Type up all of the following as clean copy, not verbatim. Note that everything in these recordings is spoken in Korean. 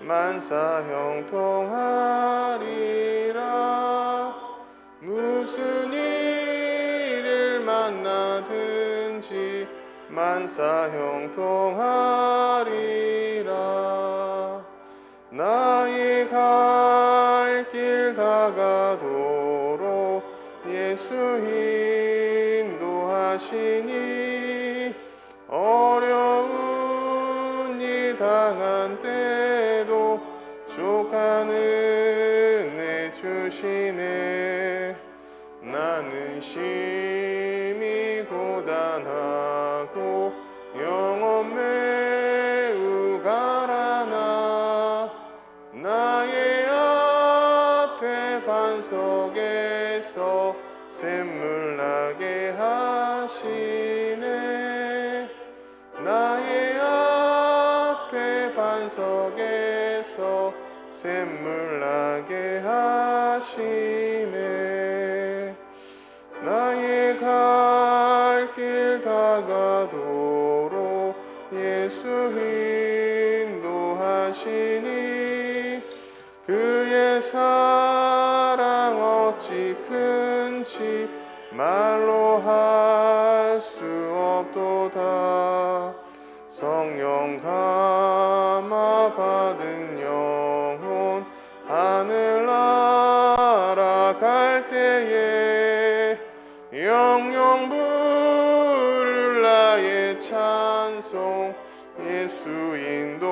만사 형통하리라. 무슨 일을 만나든지 만사 형통하리라. 나의 갈 길 다가도록 예수 인도하시니 어려운 일 당한 때도 족한 은혜 주시네. 나는 심히 고단하고 영혼 매우 가라나 나의 앞에 반석에서 샘물 나게 하시네. 나의 앞에 반석에서 샘물 나게 하시네. 나의 갈 길 다가도록 예수 인도하시니 그의 사랑 어찌 큰지 말로 할 수 없도다. 성령 감화 받은 영혼 하늘 날아갈 때에 영영 부를 나의 찬송 예수 인도하셨네.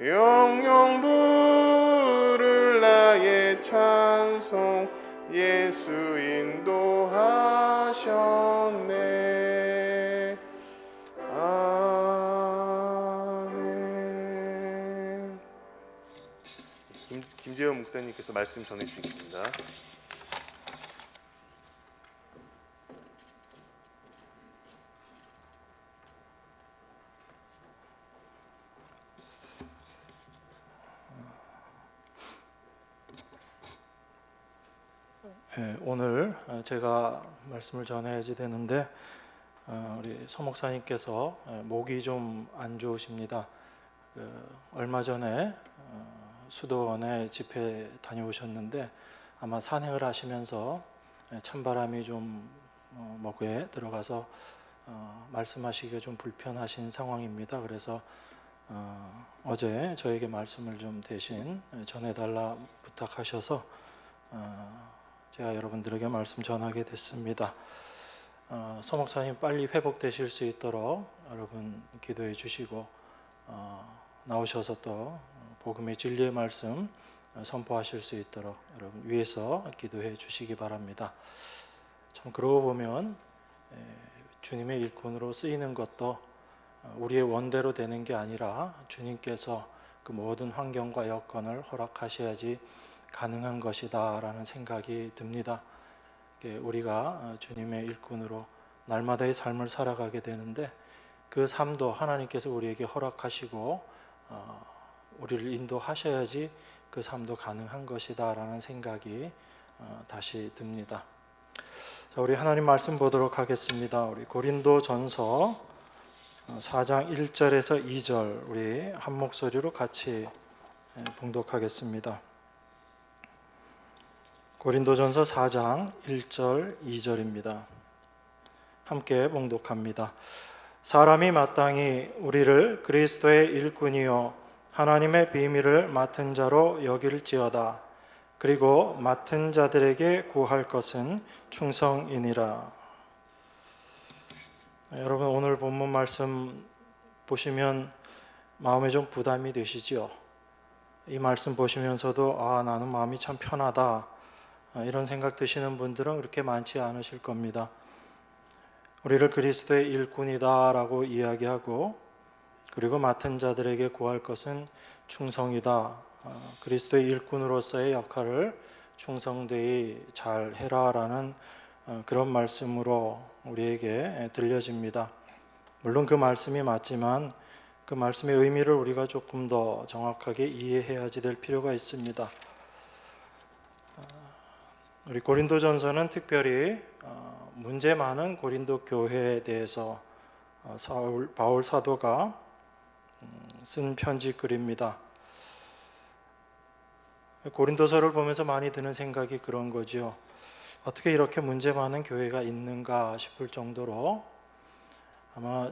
영영 부를 나의 찬송 예수 인도하셨네. 아멘. 김재현 목사님께서 말씀 전해 주시겠습니다. 오늘 제가 말씀을 전해야지 되는데 우리 서 목사님께서 목이 좀 안 좋으십니다. 얼마 전에 수도원에 집회 다녀오셨는데 아마 산행을 하시면서 찬바람이 좀 목에 들어가서 말씀하시기가 좀 불편하신 상황입니다. 그래서 어제 저에게 말씀을 좀 대신 전해달라 부탁하셔서 제가 여러분들에게 말씀 전하게 됐습니다. 서 목사님 빨리 회복되실 수 있도록 여러분 기도해 주시고 나오셔서 또 복음의 진리의 말씀 선포하실 수 있도록 여러분 위에서 기도해 주시기 바랍니다. 참 그러고 보면 주님의 일꾼으로 쓰이는 것도 우리의 원대로 되는 게 아니라 주님께서 그 모든 환경과 여건을 허락하셔야지 가능한 것이다 라는 생각이 듭니다. 우리가 주님의 일꾼으로 날마다의 삶을 살아가게 되는데 그 삶도 하나님께서 우리에게 허락하시고 우리를 인도하셔야지 그 삶도 가능한 것이다 라는 생각이 다시 듭니다. 자, 우리 하나님 말씀 보도록 하겠습니다. 우리 고린도전서 4장 1절에서 2절 우리 한 목소리로 같이 봉독하겠습니다. 고린도전서 4장 1절 2절입니다. 함께 봉독합니다. 사람이 마땅히 우리를 그리스도의 일꾼이요 하나님의 비밀을 맡은 자로 여길지어다. 그리고 맡은 자들에게 구할 것은 충성이니라. 여러분 오늘 본문 말씀 보시면 마음에 좀 부담이 되시지요? 이 말씀 보시면서도 나는 마음이 참 편하다 이런 생각 드시는 분들은 그렇게 많지 않으실 겁니다. 우리를 그리스도의 일꾼이다 라고 이야기하고 그리고 맡은 자들에게 구할 것은 충성이다. 그리스도의 일꾼으로서의 역할을 충성되이 잘 해라 라는 그런 말씀으로 우리에게 들려집니다. 물론 그 말씀이 맞지만 그 말씀의 의미를 우리가 조금 더 정확하게 이해해야지 될 필요가 있습니다. 우리 고린도전서는 특별히 문제 많은 고린도 교회에 대해서 바울 사도가 쓴 편지 글입니다. 고린도서를 보면서 많이 드는 생각이 그런 거죠. 어떻게 이렇게 문제 많은 교회가 있는가 싶을 정도로 아마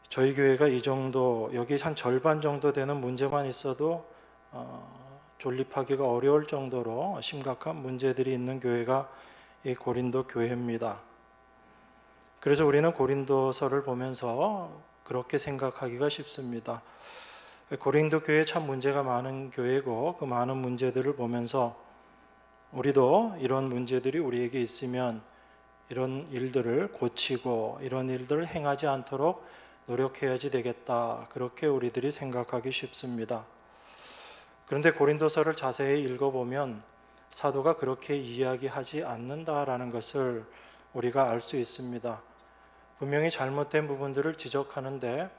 저희 교회가 이 정도, 여기 한 절반 정도 되는 문제만 있어도 존립하기가 어려울 정도로 심각한 문제들이 있는 교회가 이 고린도 교회입니다. 그래서 우리는 고린도서를 보면서 그렇게 생각하기가 쉽습니다. 고린도 교회 참 문제가 많은 교회고 그 많은 문제들을 보면서 우리도 이런 문제들이 우리에게 있으면 이런 일들을 고치고 이런 일들을 행하지 않도록 노력해야지 되겠다, 그렇게 우리들이 생각하기 쉽습니다. 그런데 고린도서를 자세히 읽어보면 사도가 그렇게 이야기하지 않는다라는 것을 우리가 알 수 있습니다. 분명히 잘못된 부분들을 지적하는데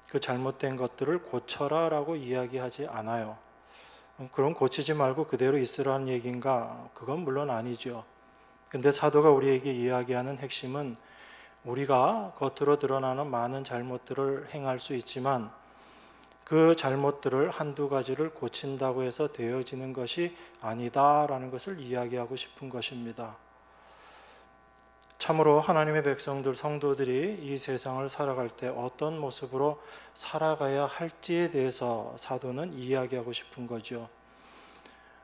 그 잘못된 것들을 고쳐라 라고 이야기하지 않아요. 그럼 고치지 말고 그대로 있으라는 얘기인가? 그건 물론 아니죠. 근데 사도가 우리에게 이야기하는 핵심은 우리가 겉으로 드러나는 많은 잘못들을 행할 수 있지만 그 잘못들을 한두 가지를 고친다고 해서 되어지는 것이 아니다라는 것을 이야기하고 싶은 것입니다. 참으로 하나님의 백성들, 성도들이 이 세상을 살아갈 때 어떤 모습으로 살아가야 할지에 대해서 사도는 이야기하고 싶은 거죠.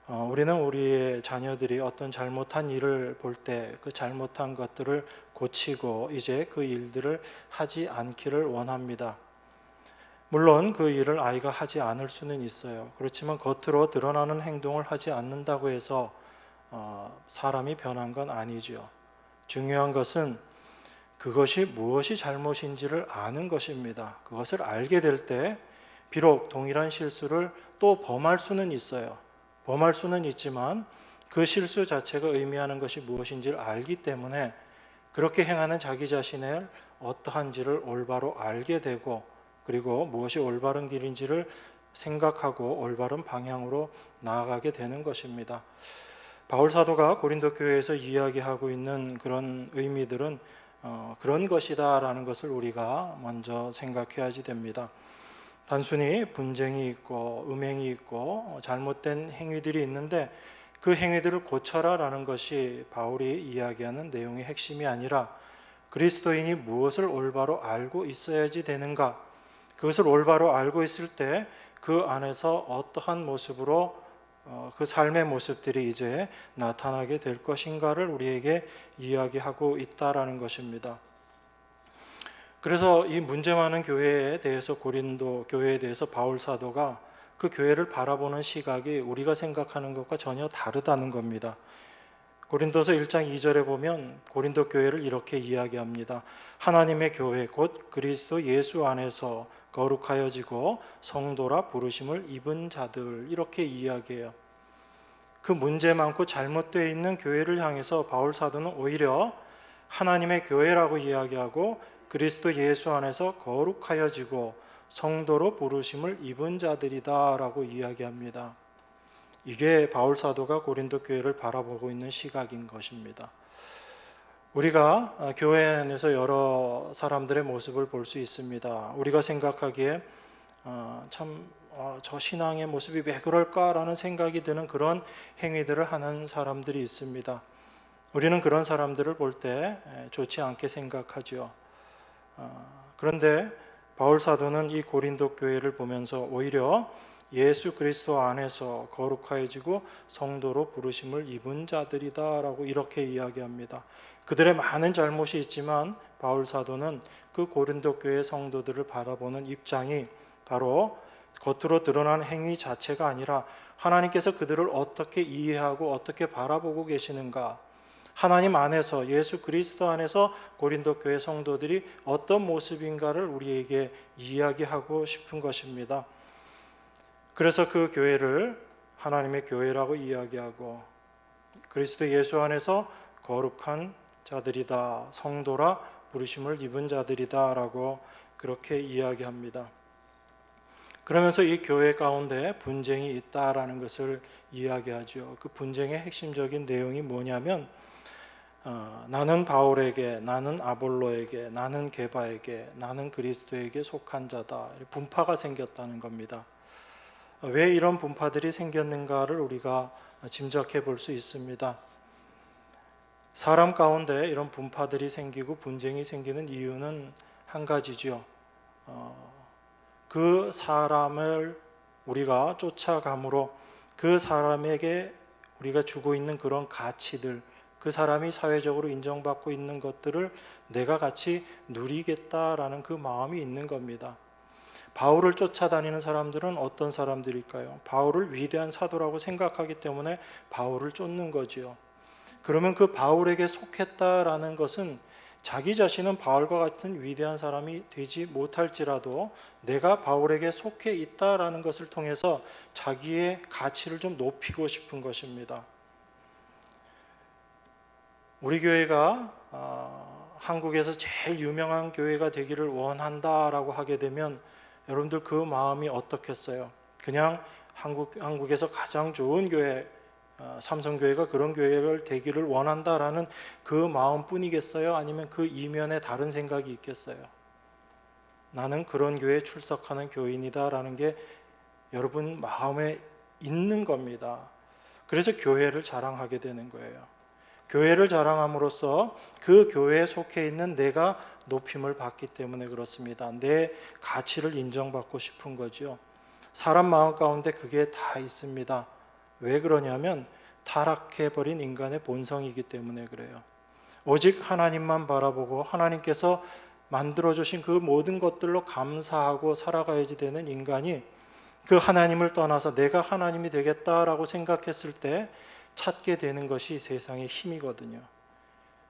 우리는 우리의 자녀들이 어떤 잘못한 일을 볼 때 그 잘못한 것들을 고치고 이제 그 일들을 하지 않기를 원합니다. 물론 그 일을 아이가 하지 않을 수는 있어요. 그렇지만 겉으로 드러나는 행동을 하지 않는다고 해서 사람이 변한 건 아니죠. 중요한 것은 그것이 무엇이 잘못인지를 아는 것입니다. 그것을 알게 될 때 비록 동일한 실수를 또 범할 수는 있어요. 범할 수는 있지만 그 실수 자체가 의미하는 것이 무엇인지를 알기 때문에 그렇게 행하는 자기 자신의 어떠한지를 올바로 알게 되고 그리고 무엇이 올바른 길인지를 생각하고 올바른 방향으로 나아가게 되는 것입니다. 바울 사도가 고린도 교회에서 이야기하고 있는 그런 의미들은 그런 것이다라는 것을 우리가 먼저 생각해야지 됩니다. 단순히 분쟁이 있고 음행이 있고 잘못된 행위들이 있는데 그 행위들을 고쳐라라는 것이 바울이 이야기하는 내용의 핵심이 아니라 그리스도인이 무엇을 올바로 알고 있어야지 되는가, 그것을 올바로 알고 있을 때 그 안에서 어떠한 모습으로 그 삶의 모습들이 이제 나타나게 될 것인가를 우리에게 이야기하고 있다라는 것입니다. 그래서 이 문제 많은 교회에 대해서, 고린도 교회에 대해서 바울 사도가 그 교회를 바라보는 시각이 우리가 생각하는 것과 전혀 다르다는 겁니다. 고린도서 1장 2절에 보면 고린도 교회를 이렇게 이야기합니다. 하나님의 교회 곧 그리스도 예수 안에서 거룩하여지고 성도라 부르심을 입은 자들, 이렇게 이야기해요. 그 문제 많고 잘못되어 있는 교회를 향해서 바울 사도는 오히려 하나님의 교회라고 이야기하고 그리스도 예수 안에서 거룩하여지고 성도로 부르심을 입은 자들이다 라고 이야기합니다. 이게 바울 사도가 고린도 교회를 바라보고 있는 시각인 것입니다. 우리가 교회 안에서 여러 사람들의 모습을 볼 수 있습니다. 우리가 생각하기에 저 신앙의 모습이 왜 그럴까라는 생각이 드는 그런 행위들을 하는 사람들이 있습니다. 우리는 그런 사람들을 볼 때 좋지 않게 생각하죠. 그런데 바울 사도는 이 고린도 교회를 보면서 오히려 예수 그리스도 안에서 거룩하여지고 성도로 부르심을 입은 자들이다 라고 이렇게 이야기합니다. 그들의 많은 잘못이 있지만 바울 사도는 그 고린도 교회 성도들을 바라보는 입장이 바로 겉으로 드러난 행위 자체가 아니라 하나님께서 그들을 어떻게 이해하고 어떻게 바라보고 계시는가, 하나님 안에서, 예수 그리스도 안에서 고린도 교회 성도들이 어떤 모습인가를 우리에게 이야기하고 싶은 것입니다. 그래서 그 교회를 하나님의 교회라고 이야기하고 그리스도 예수 안에서 거룩한 자들이다, 성도라 부르심을 입은 자들이다 라고 그렇게 이야기합니다. 그러면서 이 교회 가운데 분쟁이 있다라는 것을 이야기하죠. 그 분쟁의 핵심적인 내용이 뭐냐면 나는 바울에게, 나는 아볼로에게, 나는 게바에게, 나는 그리스도에게 속한 자다. 분파가 생겼다는 겁니다. 왜 이런 분파들이 생겼는가를 우리가 짐작해 볼 수 있습니다. 사람 가운데 이런 분파들이 생기고 분쟁이 생기는 이유는 한 가지죠. 그 사람을 우리가 쫓아감으로 그 사람에게 우리가 주고 있는 그런 가치들, 그 사람이 사회적으로 인정받고 있는 것들을 내가 같이 누리겠다라는 그 마음이 있는 겁니다. 바울을 쫓아다니는 사람들은 어떤 사람들일까요? 바울을 위대한 사도라고 생각하기 때문에 바울을 쫓는 거지요. 그러면 그 바울에게 속했다라는 것은 자기 자신은 바울과 같은 위대한 사람이 되지 못할지라도 내가 바울에게 속해 있다라는 것을 통해서 자기의 가치를 좀 높이고 싶은 것입니다. 우리 교회가 한국에서 제일 유명한 교회가 되기를 원한다라고 하게 되면 여러분들 그 마음이 어떻겠어요? 그냥 한국에서 가장 좋은 교회, 삼성교회가 그런 교회를 되기를 원한다라는 그 마음뿐이겠어요? 아니면 그 이면에 다른 생각이 있겠어요? 나는 그런 교회에 출석하는 교인이다라는 게 여러분 마음에 있는 겁니다. 그래서 교회를 자랑하게 되는 거예요. 교회를 자랑함으로써 그 교회에 속해 있는 내가 높임을 받기 때문에 그렇습니다. 내 가치를 인정받고 싶은 거죠. 사람 마음 가운데 그게 다 있습니다. 왜 그러냐면 타락해버린 인간의 본성이기 때문에 그래요. 오직 하나님만 바라보고 하나님께서 만들어주신 그 모든 것들로 감사하고 살아가야지 되는 인간이 그 하나님을 떠나서 내가 하나님이 되겠다라고 생각했을 때 찾게 되는 것이 세상의 힘이거든요.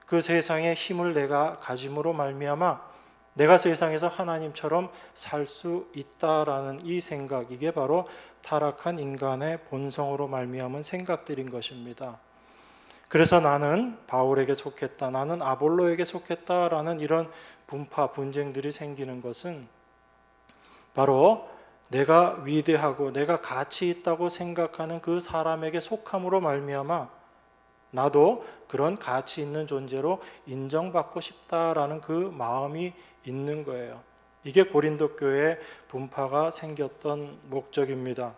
그 세상의 힘을 내가 가짐으로 말미암아 내가 세상에서 하나님처럼 살 수 있다라는 이 생각, 이게 바로 타락한 인간의 본성으로 말미암은 생각들인 것입니다. 그래서 나는 바울에게 속했다, 나는 아볼로에게 속했다라는 이런 분파, 분쟁들이 생기는 것은 바로 내가 위대하고 내가 가치 있다고 생각하는 그 사람에게 속함으로 말미암아 나도 그런 가치 있는 존재로 인정받고 싶다라는 그 마음이 있는 거예요. 이게 고린도 교회에 분파가 생겼던 목적입니다.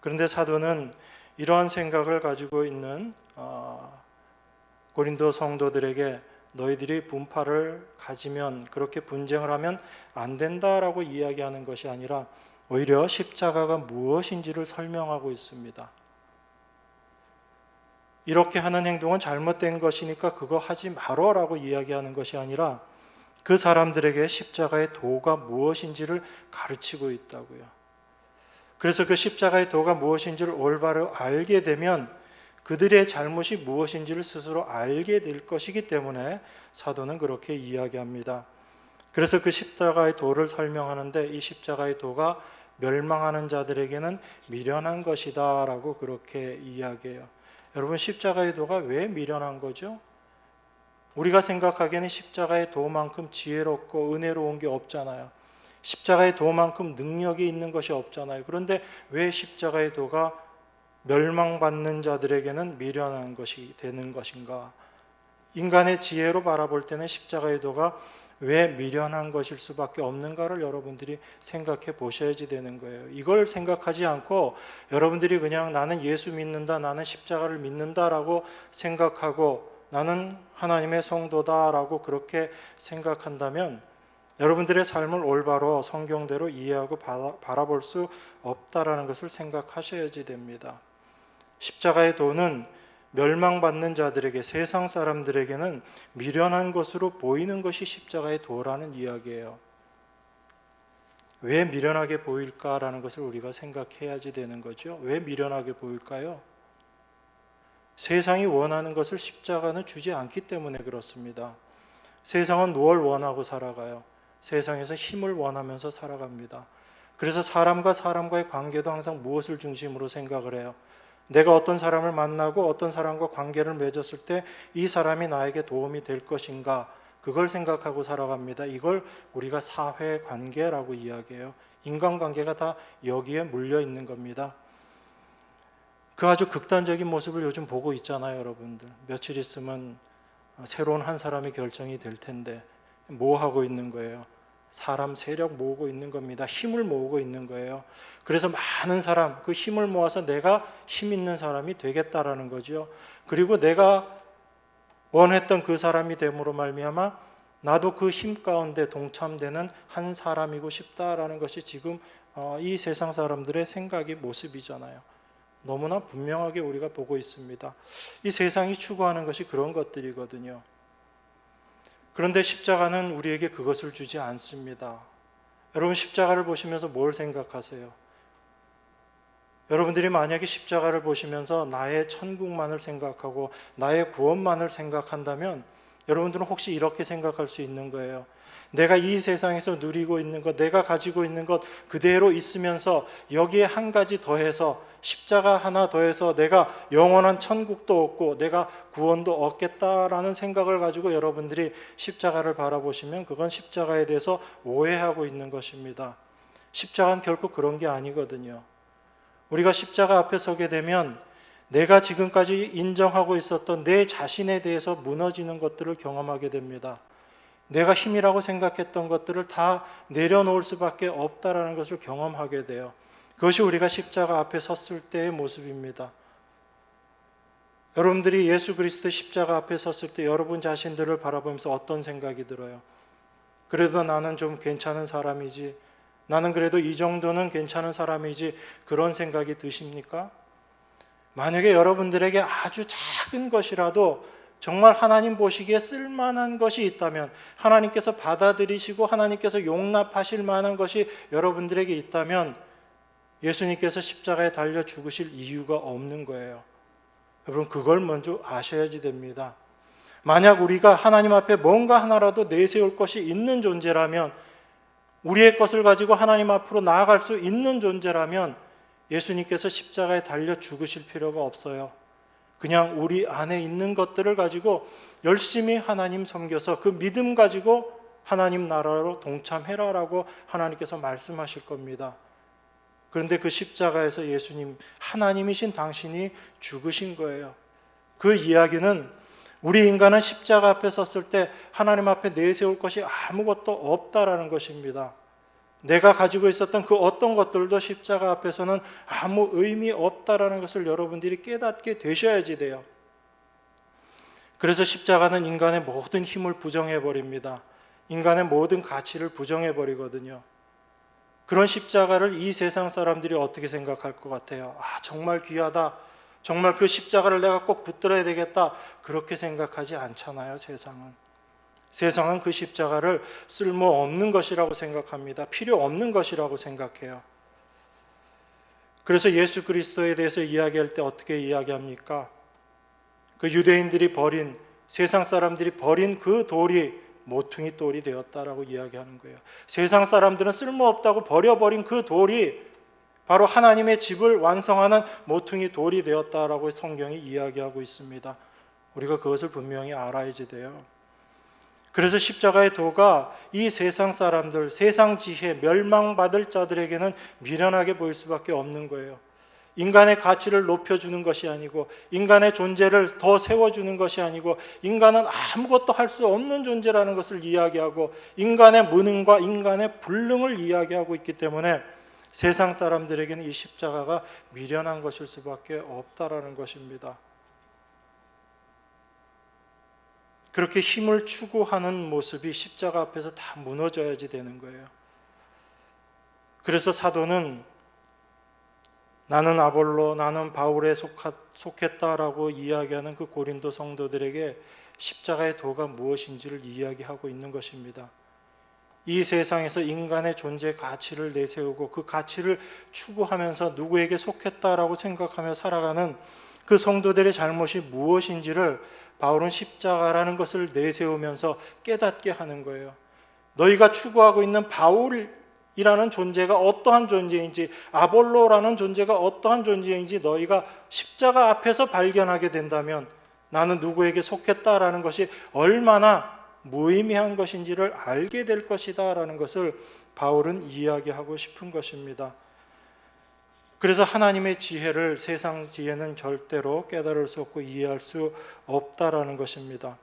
그런데 사도는 이러한 생각을 가지고 있는 고린도 성도들에게 너희들이 분파를 가지면, 그렇게 분쟁을 하면 안 된다라고 이야기하는 것이 아니라 오히려 십자가가 무엇인지를 설명하고 있습니다. 이렇게 하는 행동은 잘못된 것이니까 그거 하지 말어라고 이야기하는 것이 아니라 그 사람들에게 십자가의 도가 무엇인지를 가르치고 있다고요. 그래서 그 십자가의 도가 무엇인지를 올바로 알게 되면 그들의 잘못이 무엇인지를 스스로 알게 될 것이기 때문에 사도는 그렇게 이야기합니다. 그래서 그 십자가의 도를 설명하는데 이 십자가의 도가 멸망하는 자들에게는 미련한 것이다 라고 그렇게 이야기해요. 여러분, 십자가의 도가 왜 미련한 거죠? 우리가 생각하기에는 십자가의 도만큼 지혜롭고 은혜로운 게 없잖아요. 십자가의 도만큼 능력이 있는 것이 없잖아요. 그런데 왜 십자가의 도가 멸망받는 자들에게는 미련한 것이 되는 것인가? 인간의 지혜로 바라볼 때는 십자가의 도가 왜 미련한 것일 수밖에 없는가를 여러분들이 생각해 보셔야지 되는 거예요. 이걸 생각하지 않고 여러분들이 그냥 나는 예수 믿는다, 나는 십자가를 믿는다라고 생각하고 나는 하나님의 성도다라고 그렇게 생각한다면 여러분들의 삶을 올바로 성경대로 이해하고 바라볼 수 없다라는 것을 생각하셔야지 됩니다. 십자가의 도는 멸망받는 자들에게, 세상 사람들에게는 미련한 것으로 보이는 것이 십자가의 도라는 이야기예요. 왜 미련하게 보일까라는 것을 우리가 생각해야지 되는 거죠. 왜 미련하게 보일까요? 세상이 원하는 것을 십자가는 주지 않기 때문에 그렇습니다. 세상은 무엇을 원하고 살아가요? 세상에서 힘을 원하면서 살아갑니다. 그래서 사람과 사람과의 관계도 항상 무엇을 중심으로 생각을 해요? 내가 어떤 사람을 만나고 어떤 사람과 관계를 맺었을 때 이 사람이 나에게 도움이 될 것인가, 그걸 생각하고 살아갑니다. 이걸 우리가 사회관계라고 이야기해요. 인간관계가 다 여기에 물려 있는 겁니다. 그 아주 극단적인 모습을 요즘 보고 있잖아요, 여러분들. 며칠 있으면 새로운 한 사람의 결정이 될 텐데 뭐 하고 있는 거예요? 사람 세력 모으고 있는 겁니다. 힘을 모으고 있는 거예요. 그래서 많은 사람, 그 힘을 모아서 내가 힘 있는 사람이 되겠다라는 거죠. 그리고 내가 원했던 그 사람이 됨으로 말미암아 나도 그 힘 가운데 동참되는 한 사람이고 싶다라는 것이 지금 이 세상 사람들의 생각이 모습이잖아요. 너무나 분명하게 우리가 보고 있습니다. 이 세상이 추구하는 것이 그런 것들이거든요. 그런데 십자가는 우리에게 그것을 주지 않습니다. 여러분, 십자가를 보시면서 뭘 생각하세요? 여러분들이 만약에 십자가를 보시면서 나의 천국만을 생각하고 나의 구원만을 생각한다면 여러분들은 혹시 이렇게 생각할 수 있는 거예요. 내가 이 세상에서 누리고 있는 것, 내가 가지고 있는 것 그대로 있으면서 여기에 한 가지 더해서, 십자가 하나 더해서 내가 영원한 천국도 얻고 내가 구원도 얻겠다라는 생각을 가지고 여러분들이 십자가를 바라보시면 그건 십자가에 대해서 오해하고 있는 것입니다. 십자가는 결코 그런 게 아니거든요. 우리가 십자가 앞에 서게 되면 내가 지금까지 인정하고 있었던 내 자신에 대해서 무너지는 것들을 경험하게 됩니다. 내가 힘이라고 생각했던 것들을 다 내려놓을 수밖에 없다라는 것을 경험하게 돼요. 그것이 우리가 십자가 앞에 섰을 때의 모습입니다. 여러분들이 예수 그리스도의 십자가 앞에 섰을 때 여러분 자신들을 바라보면서 어떤 생각이 들어요? 그래도 나는 좀 괜찮은 사람이지, 나는 그래도 이 정도는 괜찮은 사람이지, 그런 생각이 드십니까? 만약에 여러분들에게 아주 작은 것이라도 정말 하나님 보시기에 쓸만한 것이 있다면, 하나님께서 받아들이시고 하나님께서 용납하실 만한 것이 여러분들에게 있다면 예수님께서 십자가에 달려 죽으실 이유가 없는 거예요. 여러분, 그걸 먼저 아셔야지 됩니다. 만약 우리가 하나님 앞에 뭔가 하나라도 내세울 것이 있는 존재라면, 우리의 것을 가지고 하나님 앞으로 나아갈 수 있는 존재라면 예수님께서 십자가에 달려 죽으실 필요가 없어요. 그냥 우리 안에 있는 것들을 가지고 열심히 하나님 섬겨서 그 믿음 가지고 하나님 나라로 동참해라라고 하나님께서 말씀하실 겁니다. 그런데 그 십자가에서 예수님, 하나님이신 당신이 죽으신 거예요. 그 이야기는 우리 인간은 십자가 앞에 섰을 때 하나님 앞에 내세울 것이 아무것도 없다라는 것입니다. 내가 가지고 있었던 그 어떤 것들도 십자가 앞에서는 아무 의미 없다라는 것을 여러분들이 깨닫게 되셔야지 돼요. 그래서 십자가는 인간의 모든 힘을 부정해버립니다. 인간의 모든 가치를 부정해버리거든요. 그런 십자가를 이 세상 사람들이 어떻게 생각할 것 같아요? 정말 귀하다, 정말 그 십자가를 내가 꼭 붙들어야 되겠다, 그렇게 생각하지 않잖아요. 세상은 그 십자가를 쓸모없는 것이라고 생각합니다. 필요 없는 것이라고 생각해요. 그래서 예수 그리스도에 대해서 이야기할 때 어떻게 이야기합니까? 그 유대인들이 버린, 세상 사람들이 버린 그 돌이 모퉁이 돌이 되었다라고 이야기하는 거예요. 세상 사람들은 쓸모없다고 버려버린 그 돌이 바로 하나님의 집을 완성하는 모퉁이 돌이 되었다라고 성경이 이야기하고 있습니다. 우리가 그것을 분명히 알아야지 돼요. 그래서 십자가의 도가 이 세상 사람들, 세상 지혜, 멸망받을 자들에게는 미련하게 보일 수밖에 없는 거예요. 인간의 가치를 높여주는 것이 아니고, 인간의 존재를 더 세워주는 것이 아니고, 인간은 아무것도 할 수 없는 존재라는 것을 이야기하고, 인간의 무능과 인간의 불능을 이야기하고 있기 때문에 세상 사람들에게는 이 십자가가 미련한 것일 수밖에 없다라는 것입니다. 그렇게 힘을 추구하는 모습이 십자가 앞에서 다 무너져야지 되는 거예요. 그래서 사도는 나는 아볼로, 나는 바울에 속했다라고 이야기하는 그 고린도 성도들에게 십자가의 도가 무엇인지를 이야기하고 있는 것입니다. 이 세상에서 인간의 존재 가치를 내세우고 그 가치를 추구하면서 누구에게 속했다라고 생각하며 살아가는 그 성도들의 잘못이 무엇인지를 바울은 십자가라는 것을 내세우면서 깨닫게 하는 거예요. 너희가 추구하고 있는 바울이라는 존재가 어떠한 존재인지, 아볼로라는 존재가 어떠한 존재인지 너희가 십자가 앞에서 발견하게 된다면 나는 누구에게 속했다라는 것이 얼마나 무의미한 것인지를 알게 될 것이다 라는 것을 바울은 이야기하고 싶은 것입니다. 그래서 하나님의 지혜를 세상 지혜는 절대로 깨달을 수 없고 이해할 수 없다라는 것입니다.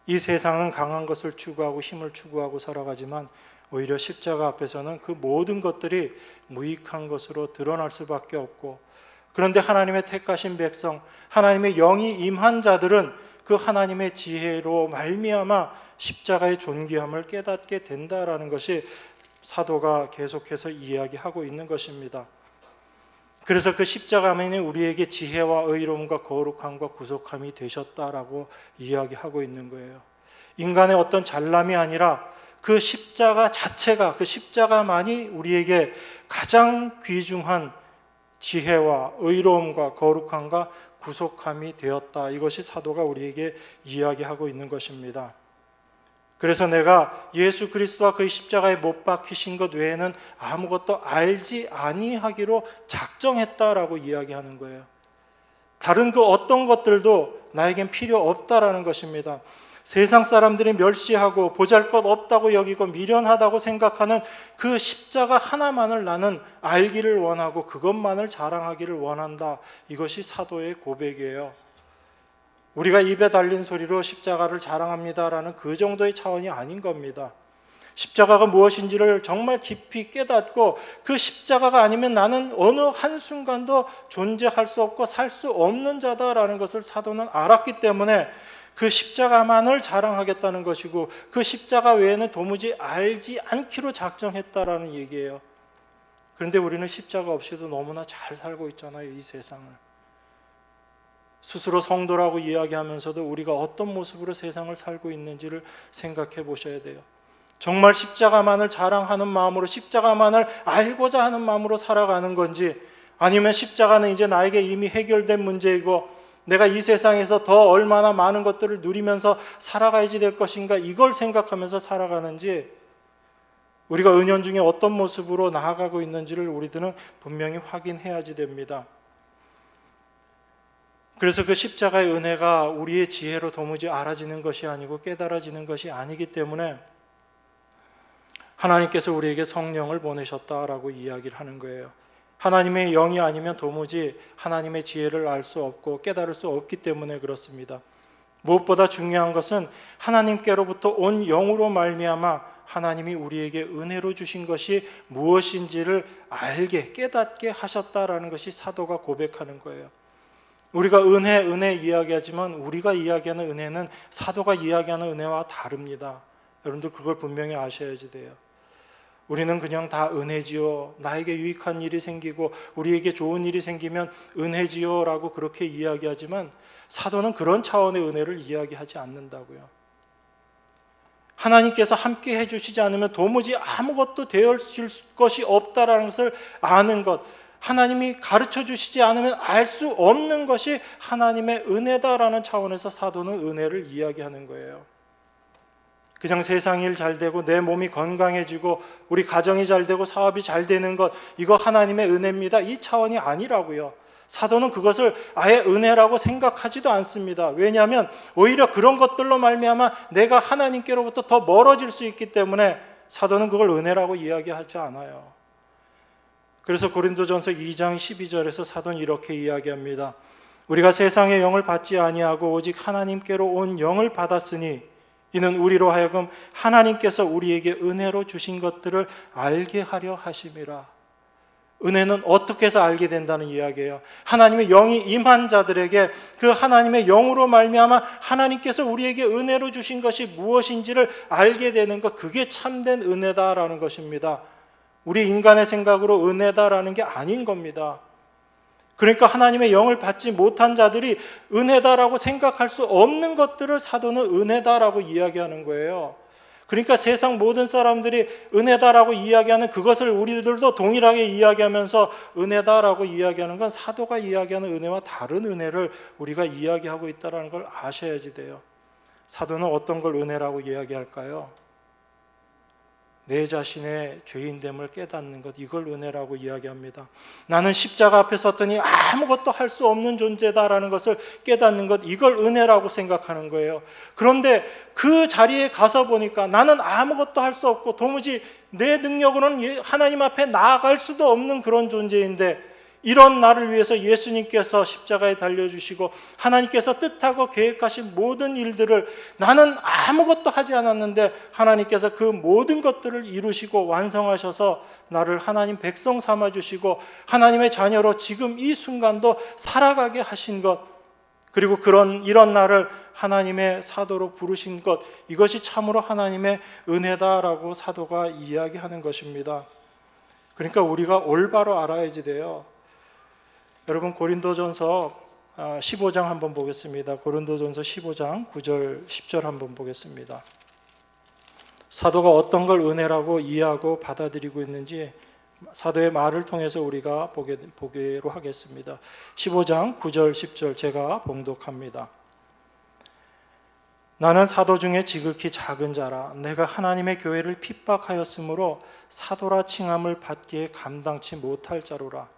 이 세상은 강한 것을 추구하고 힘을 추구하고 살아가지만 오히려 십자가 앞에서는 그 모든 것들이 무익한 것으로 드러날 수밖에 없고, 그런데 하나님의 택하신 백성, 하나님의 영이 임한 자들은 그 하나님의 지혜로 말미암아 십자가의 존귀함을 깨닫게 된다라는 것이 사도가 계속해서 이야기하고 있는 것입니다. 그래서 그 십자가만이 우리에게 지혜와 의로움과 거룩함과 구속함이 되셨다라고 이야기하고 있는 거예요. 인간의 어떤 잘남이 아니라 그 십자가 자체가, 그 십자가만이 우리에게 가장 귀중한 지혜와 의로움과 거룩함과 구속함이 되었다. 이것이 사도가 우리에게 이야기하고 있는 것입니다. 그래서 내가 예수 그리스도와 그의 십자가에 못 박히신 것 외에는 아무것도 알지 아니하기로 작정했다라고 이야기하는 거예요. 다른 그 어떤 것들도 나에겐 필요 없다라는 것입니다. 세상 사람들이 멸시하고 보잘것없다고 여기고 미련하다고 생각하는 그 십자가 하나만을 나는 알기를 원하고 그것만을 자랑하기를 원한다. 이것이 사도의 고백이에요. 우리가 입에 달린 소리로 십자가를 자랑합니다라는 그 정도의 차원이 아닌 겁니다. 십자가가 무엇인지를 정말 깊이 깨닫고 그 십자가가 아니면 나는 어느 한순간도 존재할 수 없고 살 수 없는 자다라는 것을 사도는 알았기 때문에 그 십자가만을 자랑하겠다는 것이고 그 십자가 외에는 도무지 알지 않기로 작정했다라는 얘기예요. 그런데 우리는 십자가 없이도 너무나 잘 살고 있잖아요, 이 세상을. 스스로 성도라고 이야기하면서도 우리가 어떤 모습으로 세상을 살고 있는지를 생각해 보셔야 돼요. 정말 십자가만을 자랑하는 마음으로, 십자가만을 알고자 하는 마음으로 살아가는 건지, 아니면 십자가는 이제 나에게 이미 해결된 문제이고 내가 이 세상에서 더 얼마나 많은 것들을 누리면서 살아가야지 될 것인가, 이걸 생각하면서 살아가는지, 우리가 은연중에 어떤 모습으로 나아가고 있는지를 우리들은 분명히 확인해야지 됩니다. 그래서 그 십자가의 은혜가 우리의 지혜로 도무지 알아지는 것이 아니고 깨달아지는 것이 아니기 때문에 하나님께서 우리에게 성령을 보내셨다라고 이야기를 하는 거예요. 하나님의 영이 아니면 도무지 하나님의 지혜를 알 수 없고 깨달을 수 없기 때문에 그렇습니다. 무엇보다 중요한 것은 하나님께로부터 온 영으로 말미암아 하나님이 우리에게 은혜로 주신 것이 무엇인지를 알게, 깨닫게 하셨다라는 것이 사도가 고백하는 거예요. 우리가 은혜 이야기하지만 우리가 이야기하는 은혜는 사도가 이야기하는 은혜와 다릅니다. 여러분들 그걸 분명히 아셔야지 돼요. 우리는 그냥 다 은혜지요, 나에게 유익한 일이 생기고 우리에게 좋은 일이 생기면 은혜지요 라고 그렇게 이야기하지만 사도는 그런 차원의 은혜를 이야기하지 않는다고요. 하나님께서 함께 해주시지 않으면 도무지 아무것도 되어질 것이 없다라는 것을 아는 것, 하나님이 가르쳐 주시지 않으면 알 수 없는 것이 하나님의 은혜다라는 차원에서 사도는 은혜를 이야기하는 거예요. 그냥 세상 일 잘 되고 내 몸이 건강해지고 우리 가정이 잘 되고 사업이 잘 되는 것, 이거 하나님의 은혜입니다, 이 차원이 아니라고요. 사도는 그것을 아예 은혜라고 생각하지도 않습니다. 왜냐하면 오히려 그런 것들로 말미암아 내가 하나님께로부터 더 멀어질 수 있기 때문에 사도는 그걸 은혜라고 이야기하지 않아요. 그래서 고린도전서 2장 12절에서 사도는 이렇게 이야기합니다. 우리가 세상의 영을 받지 아니하고 오직 하나님께로 온 영을 받았으니 이는 우리로 하여금 하나님께서 우리에게 은혜로 주신 것들을 알게 하려 하심이라. 은혜는 어떻게 해서 알게 된다는 이야기예요. 하나님의 영이 임한 자들에게 그 하나님의 영으로 말미암아 하나님께서 우리에게 은혜로 주신 것이 무엇인지를 알게 되는 것, 그게 참된 은혜다라는 것입니다. 우리 인간의 생각으로 은혜다라는 게 아닌 겁니다. 그러니까 하나님의 영을 받지 못한 자들이 은혜다라고 생각할 수 없는 것들을 사도는 은혜다라고 이야기하는 거예요. 그러니까 세상 모든 사람들이 은혜다라고 이야기하는 그것을 우리들도 동일하게 이야기하면서 은혜다라고 이야기하는 건 사도가 이야기하는 은혜와 다른 은혜를 우리가 이야기하고 있다는 걸 아셔야지 돼요. 사도는 어떤 걸 은혜라고 이야기할까요? 내 자신의 죄인됨을 깨닫는 것, 이걸 은혜라고 이야기합니다. 나는 십자가 앞에 섰더니 아무것도 할 수 없는 존재다라는 것을 깨닫는 것, 이걸 은혜라고 생각하는 거예요. 그런데 그 자리에 가서 보니까 나는 아무것도 할 수 없고 도무지 내 능력으로는 하나님 앞에 나아갈 수도 없는 그런 존재인데 이런 나를 위해서 예수님께서 십자가에 달려주시고 하나님께서 뜻하고 계획하신 모든 일들을 나는 아무것도 하지 않았는데 하나님께서 그 모든 것들을 이루시고 완성하셔서 나를 하나님 백성 삼아주시고 하나님의 자녀로 지금 이 순간도 살아가게 하신 것, 그리고 이런 나를 하나님의 사도로 부르신 것, 이것이 참으로 하나님의 은혜다라고 사도가 이야기하는 것입니다. 그러니까 우리가 올바로 알아야지 돼요. 여러분, 고린도전서 15장 한번 보겠습니다. 고린도전서 15장 9절 10절 한번 보겠습니다. 사도가 어떤 걸 은혜라고 이해하고 받아들이고 있는지 사도의 말을 통해서 우리가 보기로 하겠습니다. 15장 9절 10절 제가 봉독합니다. 나는 사도 중에 지극히 작은 자라. 내가 하나님의 교회를 핍박하였으므로 사도라 칭함을 받기에 감당치 못할 자로라.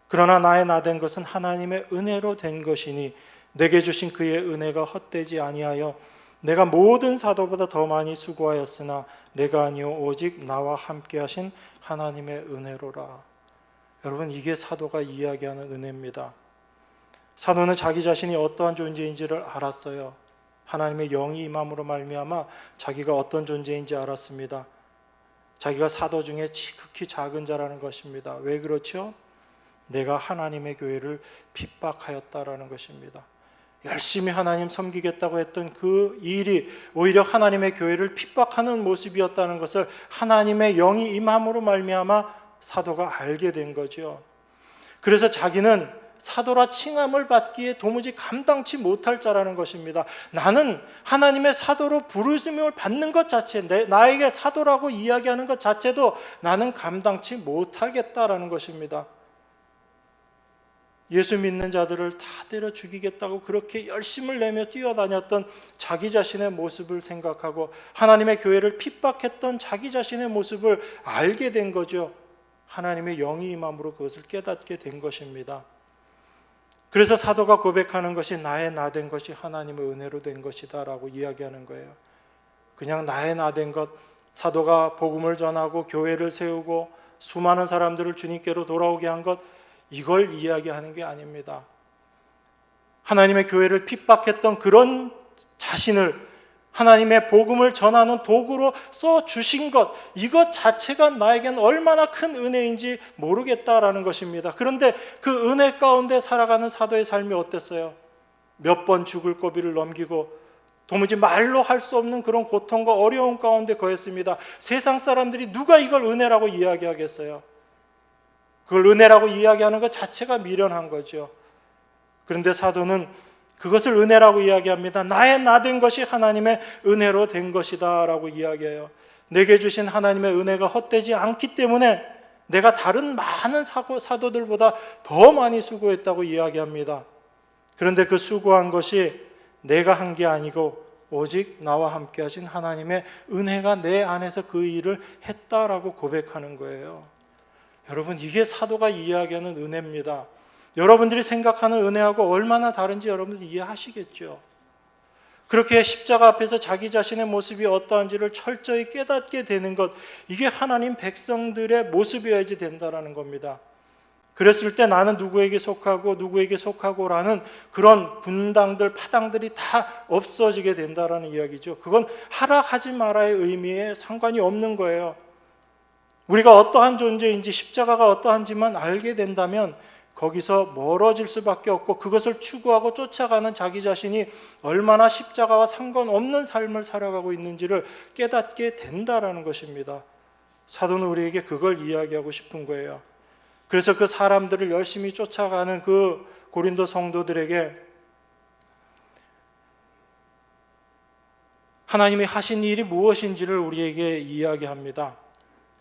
그러나 나의 나된 것은 하나님의 은혜로 된 것이니 내게 주신 그의 은혜가 헛되지 아니하여 내가 모든 사도보다 더 많이 수고하였으나 내가 아니요 오직 나와 함께 하신 하나님의 은혜로라. 여러분, 이게 사도가 이야기하는 은혜입니다. 사도는 자기 자신이 어떠한 존재인지를 알았어요. 하나님의 영이 임함으로 말미암아 자기가 어떤 존재인지 알았습니다. 자기가 사도 중에 지극히 작은 자라는 것입니다. 왜 그렇죠? 내가 하나님의 교회를 핍박하였다라는 것입니다. 열심히 하나님 섬기겠다고 했던 그 일이 오히려 하나님의 교회를 핍박하는 모습이었다는 것을 하나님의 영이 임함으로 말미암아 사도가 알게 된 거죠. 그래서 자기는 사도라 칭함을 받기에 도무지 감당치 못할 자라는 것입니다. 나는 하나님의 사도로 부르심을 받는 것 자체, 나에게 사도라고 이야기하는 것 자체도 나는 감당치 못하겠다라는 것입니다. 예수 믿는 자들을 다 때려 죽이겠다고 그렇게 열심을 내며 뛰어다녔던 자기 자신의 모습을 생각하고 하나님의 교회를 핍박했던 자기 자신의 모습을 알게 된 거죠. 하나님의 영이 임함으로 그것을 깨닫게 된 것입니다. 그래서 사도가 고백하는 것이 나의 나된 것이 하나님의 은혜로 된 것이다 라고 이야기하는 거예요. 그냥 나의 나된 것, 사도가 복음을 전하고 교회를 세우고 수많은 사람들을 주님께로 돌아오게 한 것, 이걸 이야기하는 게 아닙니다. 하나님의 교회를 핍박했던 그런 자신을 하나님의 복음을 전하는 도구로 써주신 것, 이것 자체가 나에겐 얼마나 큰 은혜인지 모르겠다라는 것입니다. 그런데 그 은혜 가운데 살아가는 사도의 삶이 어땠어요? 몇 번 죽을 고비를 넘기고 도무지 말로 할 수 없는 그런 고통과 어려움 가운데 거했습니다. 세상 사람들이 누가 이걸 은혜라고 이야기하겠어요? 그걸 은혜라고 이야기하는 것 자체가 미련한 거죠. 그런데 사도는 그것을 은혜라고 이야기합니다. 나의 나된 것이 하나님의 은혜로 된 것이다 라고 이야기해요. 내게 주신 하나님의 은혜가 헛되지 않기 때문에 내가 다른 많은 사도들보다 더 많이 수고했다고 이야기합니다. 그런데 그 수고한 것이 내가 한 게 아니고 오직 나와 함께 하신 하나님의 은혜가 내 안에서 그 일을 했다라고 고백하는 거예요. 여러분, 이게 사도가 이야기하는 은혜입니다. 여러분들이 생각하는 은혜하고 얼마나 다른지 여러분들 이해하시겠죠. 그렇게 십자가 앞에서 자기 자신의 모습이 어떠한지를 철저히 깨닫게 되는 것, 이게 하나님 백성들의 모습이어야지 된다는 겁니다. 그랬을 때 나는 누구에게 속하고 라는 그런 분당들, 파당들이 다 없어지게 된다는 이야기죠. 그건 하라 하지 마라의 의미에 상관이 없는 거예요. 우리가 어떠한 존재인지, 십자가가 어떠한지만 알게 된다면 거기서 멀어질 수밖에 없고 그것을 추구하고 쫓아가는 자기 자신이 얼마나 십자가와 상관없는 삶을 살아가고 있는지를 깨닫게 된다라는 것입니다. 사도는 우리에게 그걸 이야기하고 싶은 거예요. 그래서 그 사람들을 열심히 쫓아가는 그 고린도 성도들에게 하나님이 하신 일이 무엇인지를 우리에게 이야기합니다.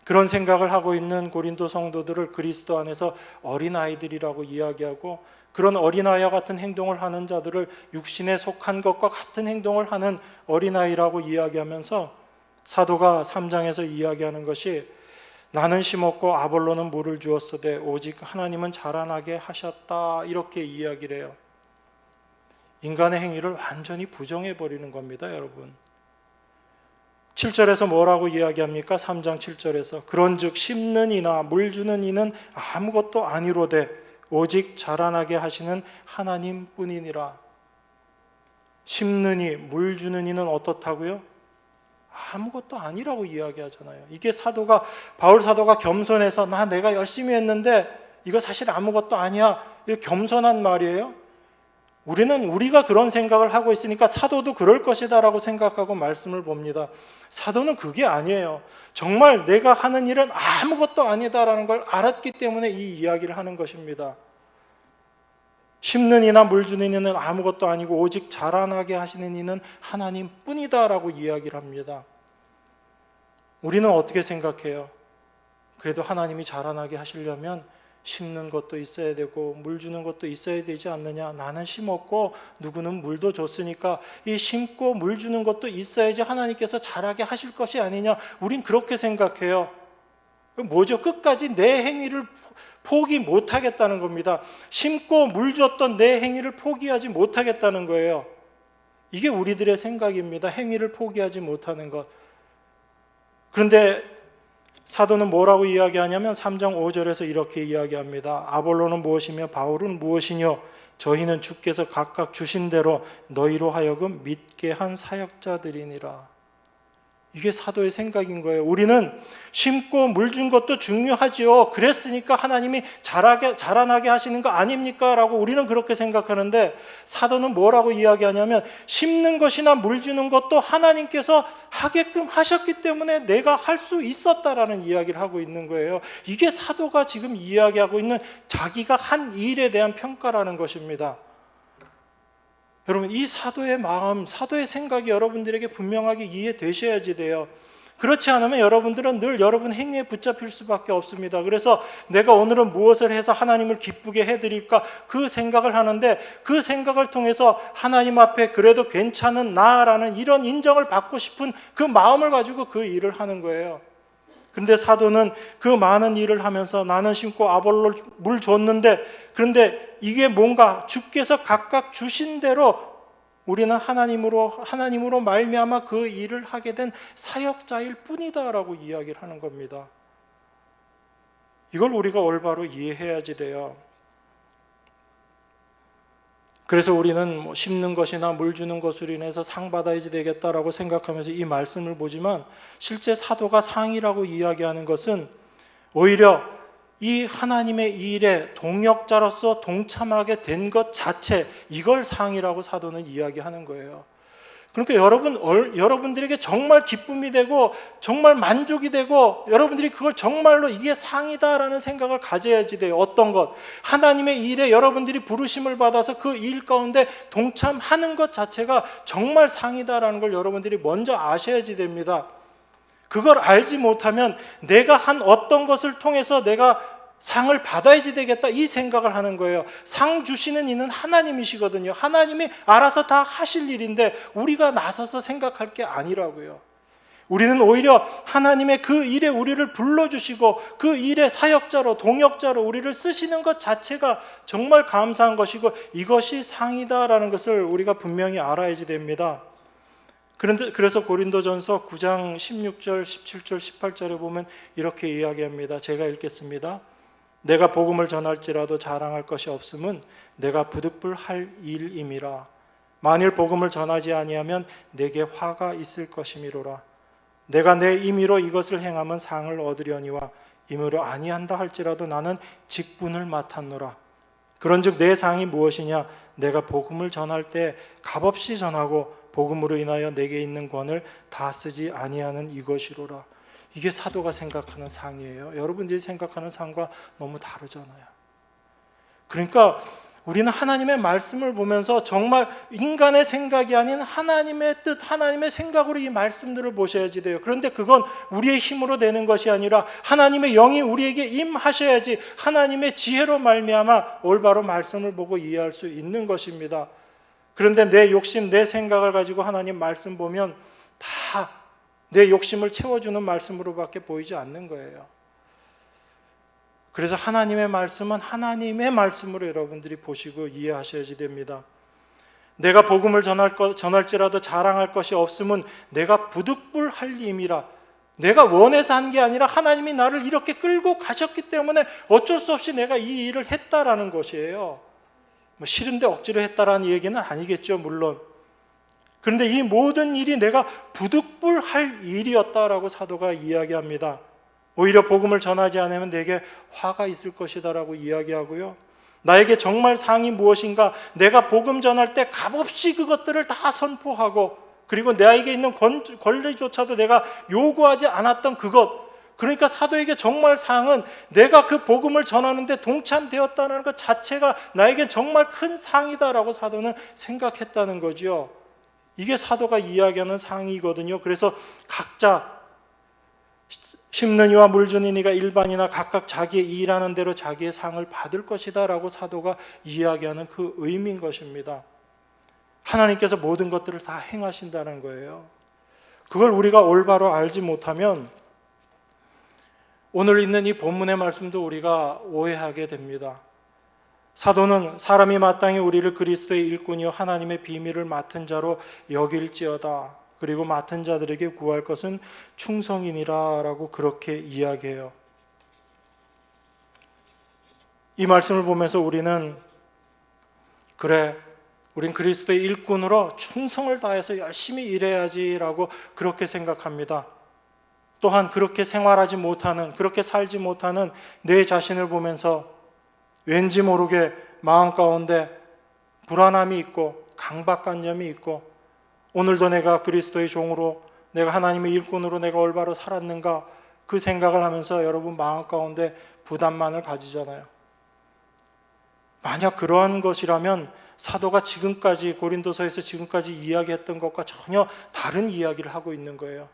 그런 생각을 하고 있는 고린도 성도들을 그리스도 안에서 어린아이들이라고 이야기하고, 그런 어린아이와 같은 행동을 하는 자들을 육신에 속한 것과 같은 행동을 하는 어린아이라고 이야기하면서 사도가 3장에서 이야기하는 것이 나는 심었고 아볼로는 물을 주었으되 오직 하나님은 자라나게 하셨다, 이렇게 이야기를 해요. 인간의 행위를 완전히 부정해버리는 겁니다, 여러분. 7절에서 뭐라고 이야기합니까? 3장 7절에서 그런즉 심는 이나 물 주는 이는 아무것도 아니로되 오직 자라나게 하시는 하나님뿐이니라. 심는 이, 물 주는 이는 어떻다고요? 아무것도 아니라고 이야기하잖아요. 이게 바울 사도가 겸손해서 내가 열심히 했는데 이거 사실 아무것도 아니야, 이렇게 겸손한 말이에요. 우리가 그런 생각을 하고 있으니까 사도도 그럴 것이다 라고 생각하고 말씀을 봅니다. 사도는 그게 아니에요. 정말 내가 하는 일은 아무것도 아니다라는 걸 알았기 때문에 이 이야기를 하는 것입니다. 심는 이나 물 주는 이는 아무것도 아니고 오직 자라나게 하시는 이는 하나님뿐이다 라고 이야기를 합니다. 우리는 어떻게 생각해요? 그래도 하나님이 자라나게 하시려면 심는 것도 있어야 되고 물 주는 것도 있어야 되지 않느냐? 나는 심었고 누구는 물도 줬으니까 이 심고 물 주는 것도 있어야지 하나님께서 자라게 하실 것이 아니냐? 우린 그렇게 생각해요. 뭐죠? 끝까지 내 행위를 포기 못하겠다는 겁니다. 심고 물 줬던 내 행위를 포기하지 못하겠다는 거예요. 이게 우리들의 생각입니다. 행위를 포기하지 못하는 것. 그런데 사도는 뭐라고 이야기하냐면 3장 5절에서 이렇게 이야기합니다. 아볼로는 무엇이며 바울은 무엇이뇨? 저희는 주께서 각각 주신 대로 너희로 하여금 믿게 한 사역자들이니라. 이게 사도의 생각인 거예요. 우리는 심고 물 준 것도 중요하지요. 그랬으니까 하나님이 자라나게 하시는 거 아닙니까? 라고 우리는 그렇게 생각하는데 사도는 뭐라고 이야기하냐면 심는 것이나 물 주는 것도 하나님께서 하게끔 하셨기 때문에 내가 할 수 있었다라는 이야기를 하고 있는 거예요. 이게 사도가 지금 이야기하고 있는 자기가 한 일에 대한 평가라는 것입니다. 여러분, 이 사도의 마음, 사도의 생각이 여러분들에게 분명하게 이해되셔야지 돼요. 그렇지 않으면 여러분들은 늘 여러분 행위에 붙잡힐 수밖에 없습니다. 그래서 내가 오늘은 무엇을 해서 하나님을 기쁘게 해드릴까? 그 생각을 하는데 그 생각을 통해서 하나님 앞에 그래도 괜찮은 나라는 이런 인정을 받고 싶은 그 마음을 가지고 그 일을 하는 거예요. 그런데 사도는 그 많은 일을 하면서 나는 심고 아볼로 물 줬는데 그런데 이게 뭔가 주께서 각각 주신 대로 우리는 하나님으로 말미암아 그 일을 하게 된 사역자일 뿐이다라고 이야기를 하는 겁니다. 이걸 우리가 올바로 이해해야지 돼요. 그래서 우리는 심는 것이나 물 주는 것으로 인해서 상 받아야지 되겠다라고 생각하면서 이 말씀을 보지만 실제 사도가 상이라고 이야기하는 것은 오히려 이 하나님의 일에 동역자로서 동참하게 된 것 자체, 이걸 상이라고 사도는 이야기하는 거예요. 그러니까 여러분들에게 정말 기쁨이 되고 정말 만족이 되고 여러분들이 그걸 정말로 이게 상이다라는 생각을 가져야지 돼요. 어떤 것? 하나님의 일에 여러분들이 부르심을 받아서 그 일 가운데 동참하는 것 자체가 정말 상이다라는 걸 여러분들이 먼저 아셔야지 됩니다. 그걸 알지 못하면 내가 한 어떤 것을 통해서 내가 상을 받아야지 되겠다 이 생각을 하는 거예요. 상 주시는 이는 하나님이시거든요. 하나님이 알아서 다 하실 일인데 우리가 나서서 생각할 게 아니라고요. 우리는 오히려 하나님의 그 일에 우리를 불러주시고 그 일의 사역자로 동역자로 우리를 쓰시는 것 자체가 정말 감사한 것이고 이것이 상이다라는 것을 우리가 분명히 알아야지 됩니다. 그래서 고린도전서 9장 16절, 17절, 18절에 보면 이렇게 이야기합니다. 제가 읽겠습니다. 내가 복음을 전할지라도 자랑할 것이 없음은 내가 부득불할 일임이라. 만일 복음을 전하지 아니하면 내게 화가 있을 것이미로라. 내가 내 임의로 이것을 행하면 상을 얻으려니와 임의로 아니한다 할지라도 나는 직분을 맡았노라. 그런즉 내 상이 무엇이냐? 내가 복음을 전할 때 값없이 전하고 복음으로 인하여 내게 있는 권을 다 쓰지 아니하는 이것이로라. 이게 사도가 생각하는 상이에요. 여러분들이 생각하는 상과 너무 다르잖아요. 그러니까 우리는 하나님의 말씀을 보면서 정말 인간의 생각이 아닌 하나님의 뜻, 하나님의 생각으로 이 말씀들을 보셔야지 돼요. 그런데 그건 우리의 힘으로 되는 것이 아니라 하나님의 영이 우리에게 임하셔야지 하나님의 지혜로 말미암아 올바로 말씀을 보고 이해할 수 있는 것입니다. 그런데 내 욕심, 내 생각을 가지고 하나님 말씀 보면 다 내 욕심을 채워주는 말씀으로밖에 보이지 않는 거예요. 그래서 하나님의 말씀은 하나님의 말씀으로 여러분들이 보시고 이해하셔야지 됩니다. 내가 복음을 전할지라도 자랑할 것이 없음은 내가 부득불할 임이라. 내가 원해서 한 게 아니라 하나님이 나를 이렇게 끌고 가셨기 때문에 어쩔 수 없이 내가 이 일을 했다라는 것이에요. 뭐 싫은데 억지로 했다라는 얘기는 아니겠죠, 물론. 그런데 이 모든 일이 내가 부득불할 일이었다라고 사도가 이야기합니다. 오히려 복음을 전하지 않으면 내게 화가 있을 것이다라고 이야기하고요. 나에게 정말 상이 무엇인가, 내가 복음 전할 때 값없이 그것들을 다 선포하고, 그리고 나에게 있는 권리조차도 내가 요구하지 않았던 그것, 그러니까 사도에게 정말 상은 내가 그 복음을 전하는데 동참되었다는 것 자체가 나에게 정말 큰 상이다라고 사도는 생각했다는 거죠. 이게 사도가 이야기하는 상이거든요. 그래서 각자 심는 이와 물 주는 이가 일반이나 각각 자기의 일하는 대로 자기의 상을 받을 것이다 라고 사도가 이야기하는 그 의미인 것입니다. 하나님께서 모든 것들을 다 행하신다는 거예요. 그걸 우리가 올바로 알지 못하면 오늘 있는 이 본문의 말씀도 우리가 오해하게 됩니다. 사도는 사람이 마땅히 우리를 그리스도의 일꾼이요 하나님의 비밀을 맡은 자로 여길지어다. 그리고 맡은 자들에게 구할 것은 충성이니라 라고 그렇게 이야기해요. 이 말씀을 보면서 우리는 그래, 우린 그리스도의 일꾼으로 충성을 다해서 열심히 일해야지라고 그렇게 생각합니다. 또한 그렇게 생활하지 못하는, 그렇게 살지 못하는 내 자신을 보면서 왠지 모르게 마음 가운데 불안함이 있고 강박관념이 있고, 오늘도 내가 그리스도의 종으로, 내가 하나님의 일꾼으로 내가 올바로 살았는가, 그 생각을 하면서 여러분 마음 가운데 부담만을 가지잖아요. 만약 그러한 것이라면 사도가 지금까지 고린도서에서 지금까지 이야기했던 것과 전혀 다른 이야기를 하고 있는 거예요.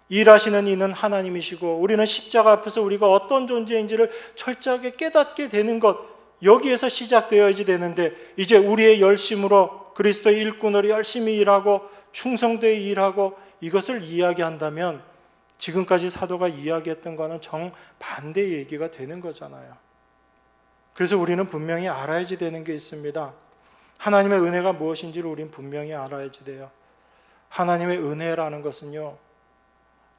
일하시는 이는 하나님이시고 우리는 십자가 앞에서 우리가 어떤 존재인지를 철저하게 깨닫게 되는 것, 여기에서 시작되어야지 되는데, 이제 우리의 열심으로 그리스도의 일꾼으로 열심히 일하고 충성되어 일하고 이것을 이야기한다면 지금까지 사도가 이야기했던 것은 정반대의 얘기가 되는 거잖아요. 그래서 우리는 분명히 알아야지 되는 게 있습니다. 하나님의 은혜가 무엇인지를 우리는 분명히 알아야지 돼요. 하나님의 은혜라는 것은요,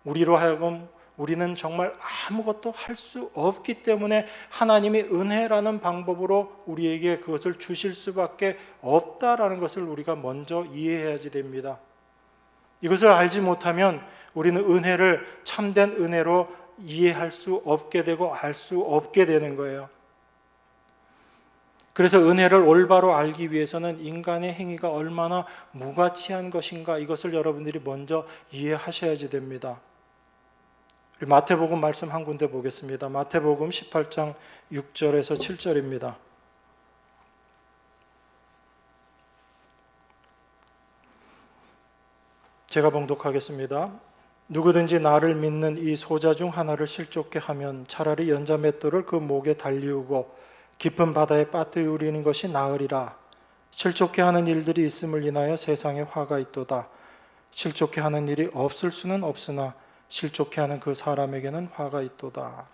우리로 하여금 우리는 정말 아무것도 할 수 없기 때문에 하나님의 은혜라는 방법으로 우리에게 그것을 주실 수밖에 없다라는 것을 우리가 먼저 이해해야지 됩니다. 이것을 알지 못하면 우리는 은혜를 참된 은혜로 이해할 수 없게 되고 알 수 없게 되는 거예요. 그래서 은혜를 올바로 알기 위해서는 인간의 행위가 얼마나 무가치한 것인가, 이것을 여러분들이 먼저 이해하셔야지 됩니다. 마태복음 말씀 한 군데 보겠습니다. 마태복음 18장 6절에서 7절입니다. 제가 봉독하겠습니다. 누구든지 나를 믿는 이 소자 중 하나를 실족게 하면 차라리 연자맷돌을 그 목에 달리우고 깊은 바다에 빠뜨리는 것이 나으리라. 실족게 하는 일들이 있음을 인하여 세상에 화가 있도다. 실족게 하는 일이 없을 수는 없으나 실족해 하는 그 사람에게는 화가 있도다.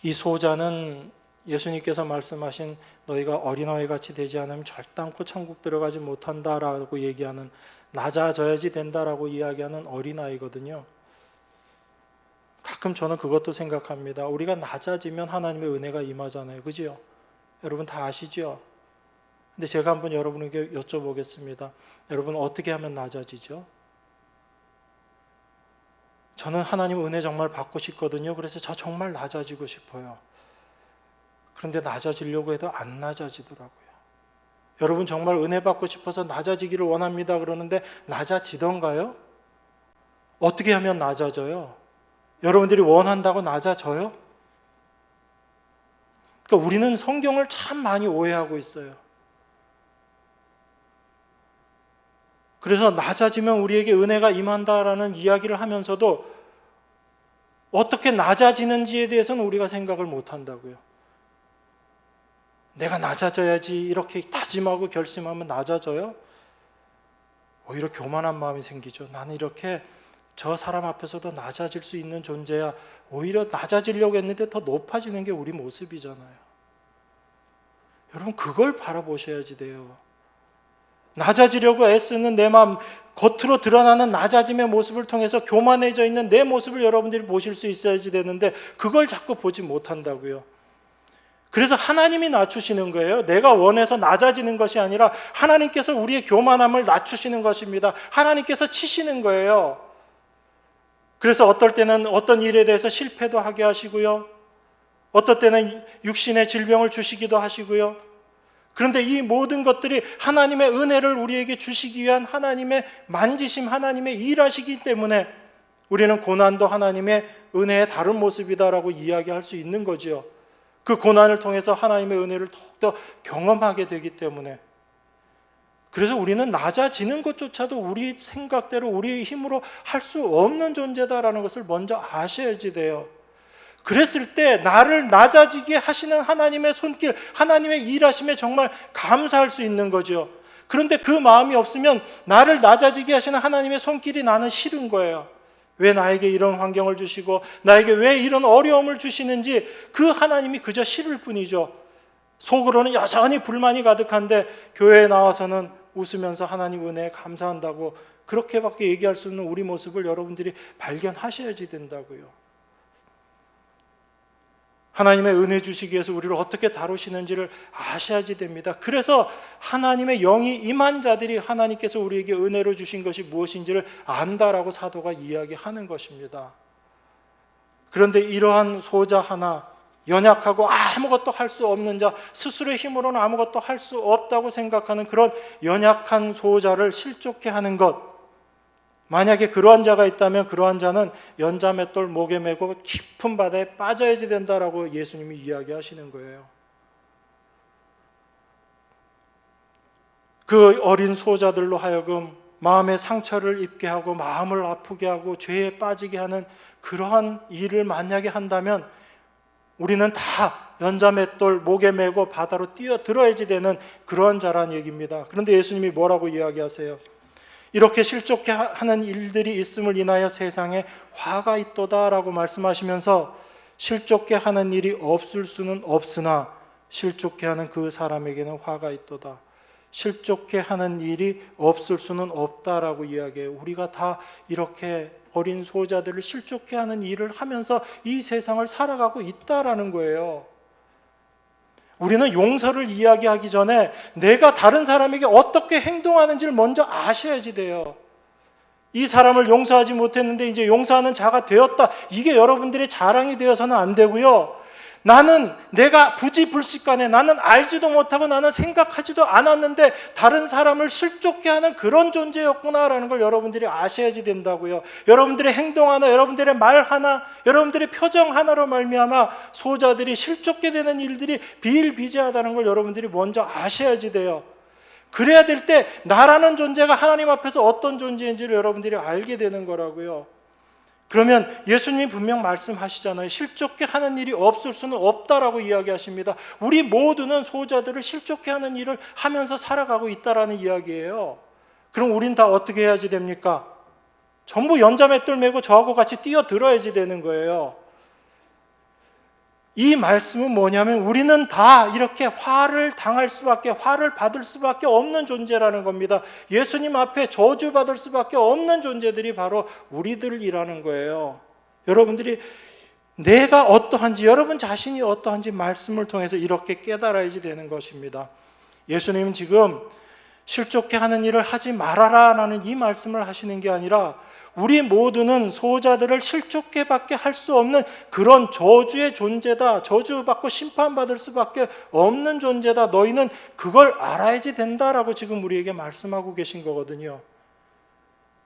이 소자는 예수님께서 말씀하신 너희가 어린아이 같이 되지 않으면 절단코 천국 들어가지 못한다라고 얘기하는, 낮아져야지 된다라고 이야기하는 어린아이거든요. 가끔 저는 그것도 생각합니다. 우리가 낮아지면 하나님의 은혜가 임하잖아요. 그죠? 여러분 다 아시죠? 근데 제가 한번 여러분에게 여쭤보겠습니다. 여러분 어떻게 하면 낮아지죠? 저는 하나님 은혜 정말 받고 싶거든요. 그래서 저 정말 낮아지고 싶어요. 그런데 낮아지려고 해도 안 낮아지더라고요. 여러분 정말 은혜 받고 싶어서 낮아지기를 원합니다. 그러는데 낮아지던가요? 어떻게 하면 낮아져요? 여러분들이 원한다고 낮아져요? 그러니까 우리는 성경을 참 많이 오해하고 있어요. 그래서 낮아지면 우리에게 은혜가 임한다라는 이야기를 하면서도 어떻게 낮아지는지에 대해서는 우리가 생각을 못 한다고요. 내가 낮아져야지 이렇게 다짐하고 결심하면 낮아져요? 오히려 교만한 마음이 생기죠. 나는 이렇게 저 사람 앞에서도 낮아질 수 있는 존재야. 오히려 낮아지려고 했는데 더 높아지는 게 우리 모습이잖아요. 여러분 그걸 바라보셔야지 돼요. 낮아지려고 애쓰는 내 마음, 겉으로 드러나는 낮아짐의 모습을 통해서 교만해져 있는 내 모습을 여러분들이 보실 수 있어야지 되는데 그걸 자꾸 보지 못한다고요. 그래서 하나님이 낮추시는 거예요. 내가 원해서 낮아지는 것이 아니라 하나님께서 우리의 교만함을 낮추시는 것입니다. 하나님께서 치시는 거예요. 그래서 어떨 때는 어떤 일에 대해서 실패도 하게 하시고요. 어떨 때는 육신의 질병을 주시기도 하시고요. 그런데 이 모든 것들이 하나님의 은혜를 우리에게 주시기 위한 하나님의 만지심, 하나님의 일하시기 때문에 우리는 고난도 하나님의 은혜의 다른 모습이다라고 이야기할 수 있는 거지요. 그 고난을 통해서 하나님의 은혜를 더욱더 경험하게 되기 때문에. 그래서 우리는 낮아지는 것조차도 우리 생각대로 우리의 힘으로 할 수 없는 존재다라는 것을 먼저 아셔야지 돼요. 그랬을 때 나를 낮아지게 하시는 하나님의 손길, 하나님의 일하심에 정말 감사할 수 있는 거죠. 그런데 그 마음이 없으면 나를 낮아지게 하시는 하나님의 손길이 나는 싫은 거예요. 왜 나에게 이런 환경을 주시고 나에게 왜 이런 어려움을 주시는지 그 하나님이 그저 싫을 뿐이죠. 속으로는 여전히 불만이 가득한데 교회에 나와서는 웃으면서 하나님 은혜에 감사한다고 그렇게밖에 얘기할 수 없는 우리 모습을 여러분들이 발견하셔야지 된다고요. 하나님의 은혜 주시기 위해서 우리를 어떻게 다루시는지를 아셔야지 됩니다. 그래서 하나님의 영이 임한 자들이 하나님께서 우리에게 은혜로 주신 것이 무엇인지를 안다라고 사도가 이야기하는 것입니다. 그런데 이러한 소자 하나, 연약하고 아무것도 할 수 없는 자, 스스로의 힘으로는 아무것도 할 수 없다고 생각하는 그런 연약한 소자를 실족해 하는 것, 만약에 그러한 자가 있다면 그러한 자는 연자맷돌 목에 메고 깊은 바다에 빠져야지 된다라고 예수님이 이야기하시는 거예요. 그 어린 소자들로 하여금 마음의 상처를 입게 하고 마음을 아프게 하고 죄에 빠지게 하는 그러한 일을 만약에 한다면 우리는 다 연자맷돌 목에 메고 바다로 뛰어들어야지 되는 그러한 자라는 얘기입니다. 그런데 예수님이 뭐라고 이야기하세요? 이렇게 실족해 하는 일들이 있음을 인하여 세상에 화가 있도다라고 말씀하시면서 실족해 하는 일이 없을 수는 없으나 실족해 하는 그 사람에게는 화가 있도다. 실족해 하는 일이 없을 수는 없다라고 이야기해요. 우리가 다 이렇게 어린 소자들을 실족해 하는 일을 하면서 이 세상을 살아가고 있다라는 거예요. 우리는 용서를 이야기하기 전에 내가 다른 사람에게 어떻게 행동하는지를 먼저 아셔야지 돼요. 이 사람을 용서하지 못했는데 이제 용서하는 자가 되었다. 이게 여러분들의 자랑이 되어서는 안 되고요. 나는 내가 부지불식간에 나는 알지도 못하고 나는 생각하지도 않았는데 다른 사람을 실족해 하는 그런 존재였구나라는 걸 여러분들이 아셔야지 된다고요. 여러분들의 행동 하나, 여러분들의 말 하나, 여러분들의 표정 하나로 말미암아 소자들이 실족해 되는 일들이 비일비재하다는 걸 여러분들이 먼저 아셔야지 돼요. 그래야 될 때 나라는 존재가 하나님 앞에서 어떤 존재인지를 여러분들이 알게 되는 거라고요. 그러면 예수님이 분명 말씀하시잖아요. 실족해 하는 일이 없을 수는 없다라고 이야기하십니다. 우리 모두는 소자들을 실족해 하는 일을 하면서 살아가고 있다라는 이야기예요. 그럼 우린 다 어떻게 해야지 됩니까? 전부 연자맷돌 메고 저하고 같이 뛰어들어야지 되는 거예요. 이 말씀은 뭐냐면 우리는 다 이렇게 화를 당할 수밖에, 화를 받을 수밖에 없는 존재라는 겁니다. 예수님 앞에 저주받을 수밖에 없는 존재들이 바로 우리들이라는 거예요. 여러분들이 내가 어떠한지, 여러분 자신이 어떠한지 말씀을 통해서 이렇게 깨달아야지 되는 것입니다. 예수님은 지금 실족해 하는 일을 하지 말아라라는 이 말씀을 하시는 게 아니라 우리 모두는 소자들을 실족해 받게 할 수 없는 그런 저주의 존재다. 저주받고 심판받을 수밖에 없는 존재다. 너희는 그걸 알아야지 된다라고 지금 우리에게 말씀하고 계신 거거든요.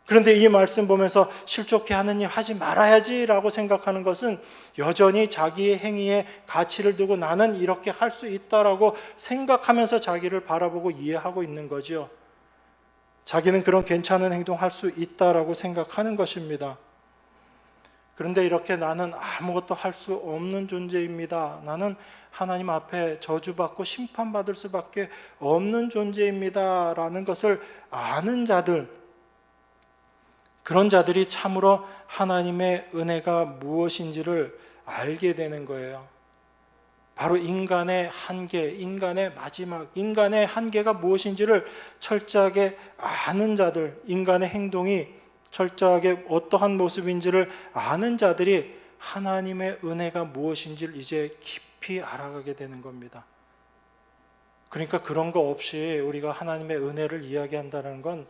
그런데 이 말씀 보면서 실족해 하는 일 하지 말아야지라고 생각하는 것은 여전히 자기의 행위에 가치를 두고 나는 이렇게 할 수 있다라고 생각하면서 자기를 바라보고 이해하고 있는 거죠. 자기는 그런 괜찮은 행동할 수 있다라고 생각하는 것입니다. 그런데 이렇게 나는 아무것도 할 수 없는 존재입니다. 나는 하나님 앞에 저주받고 심판받을 수밖에 없는 존재입니다. 라는 것을 아는 자들, 그런 자들이 참으로 하나님의 은혜가 무엇인지를 알게 되는 거예요. 바로 인간의 한계, 인간의 마지막, 인간의 한계가 무엇인지를 철저하게 아는 자들, 인간의 행동이 철저하게 어떠한 모습인지를 아는 자들이 하나님의 은혜가 무엇인지를 이제 깊이 알아가게 되는 겁니다. 그러니까 그런 거 없이 우리가 하나님의 은혜를 이야기한다는 건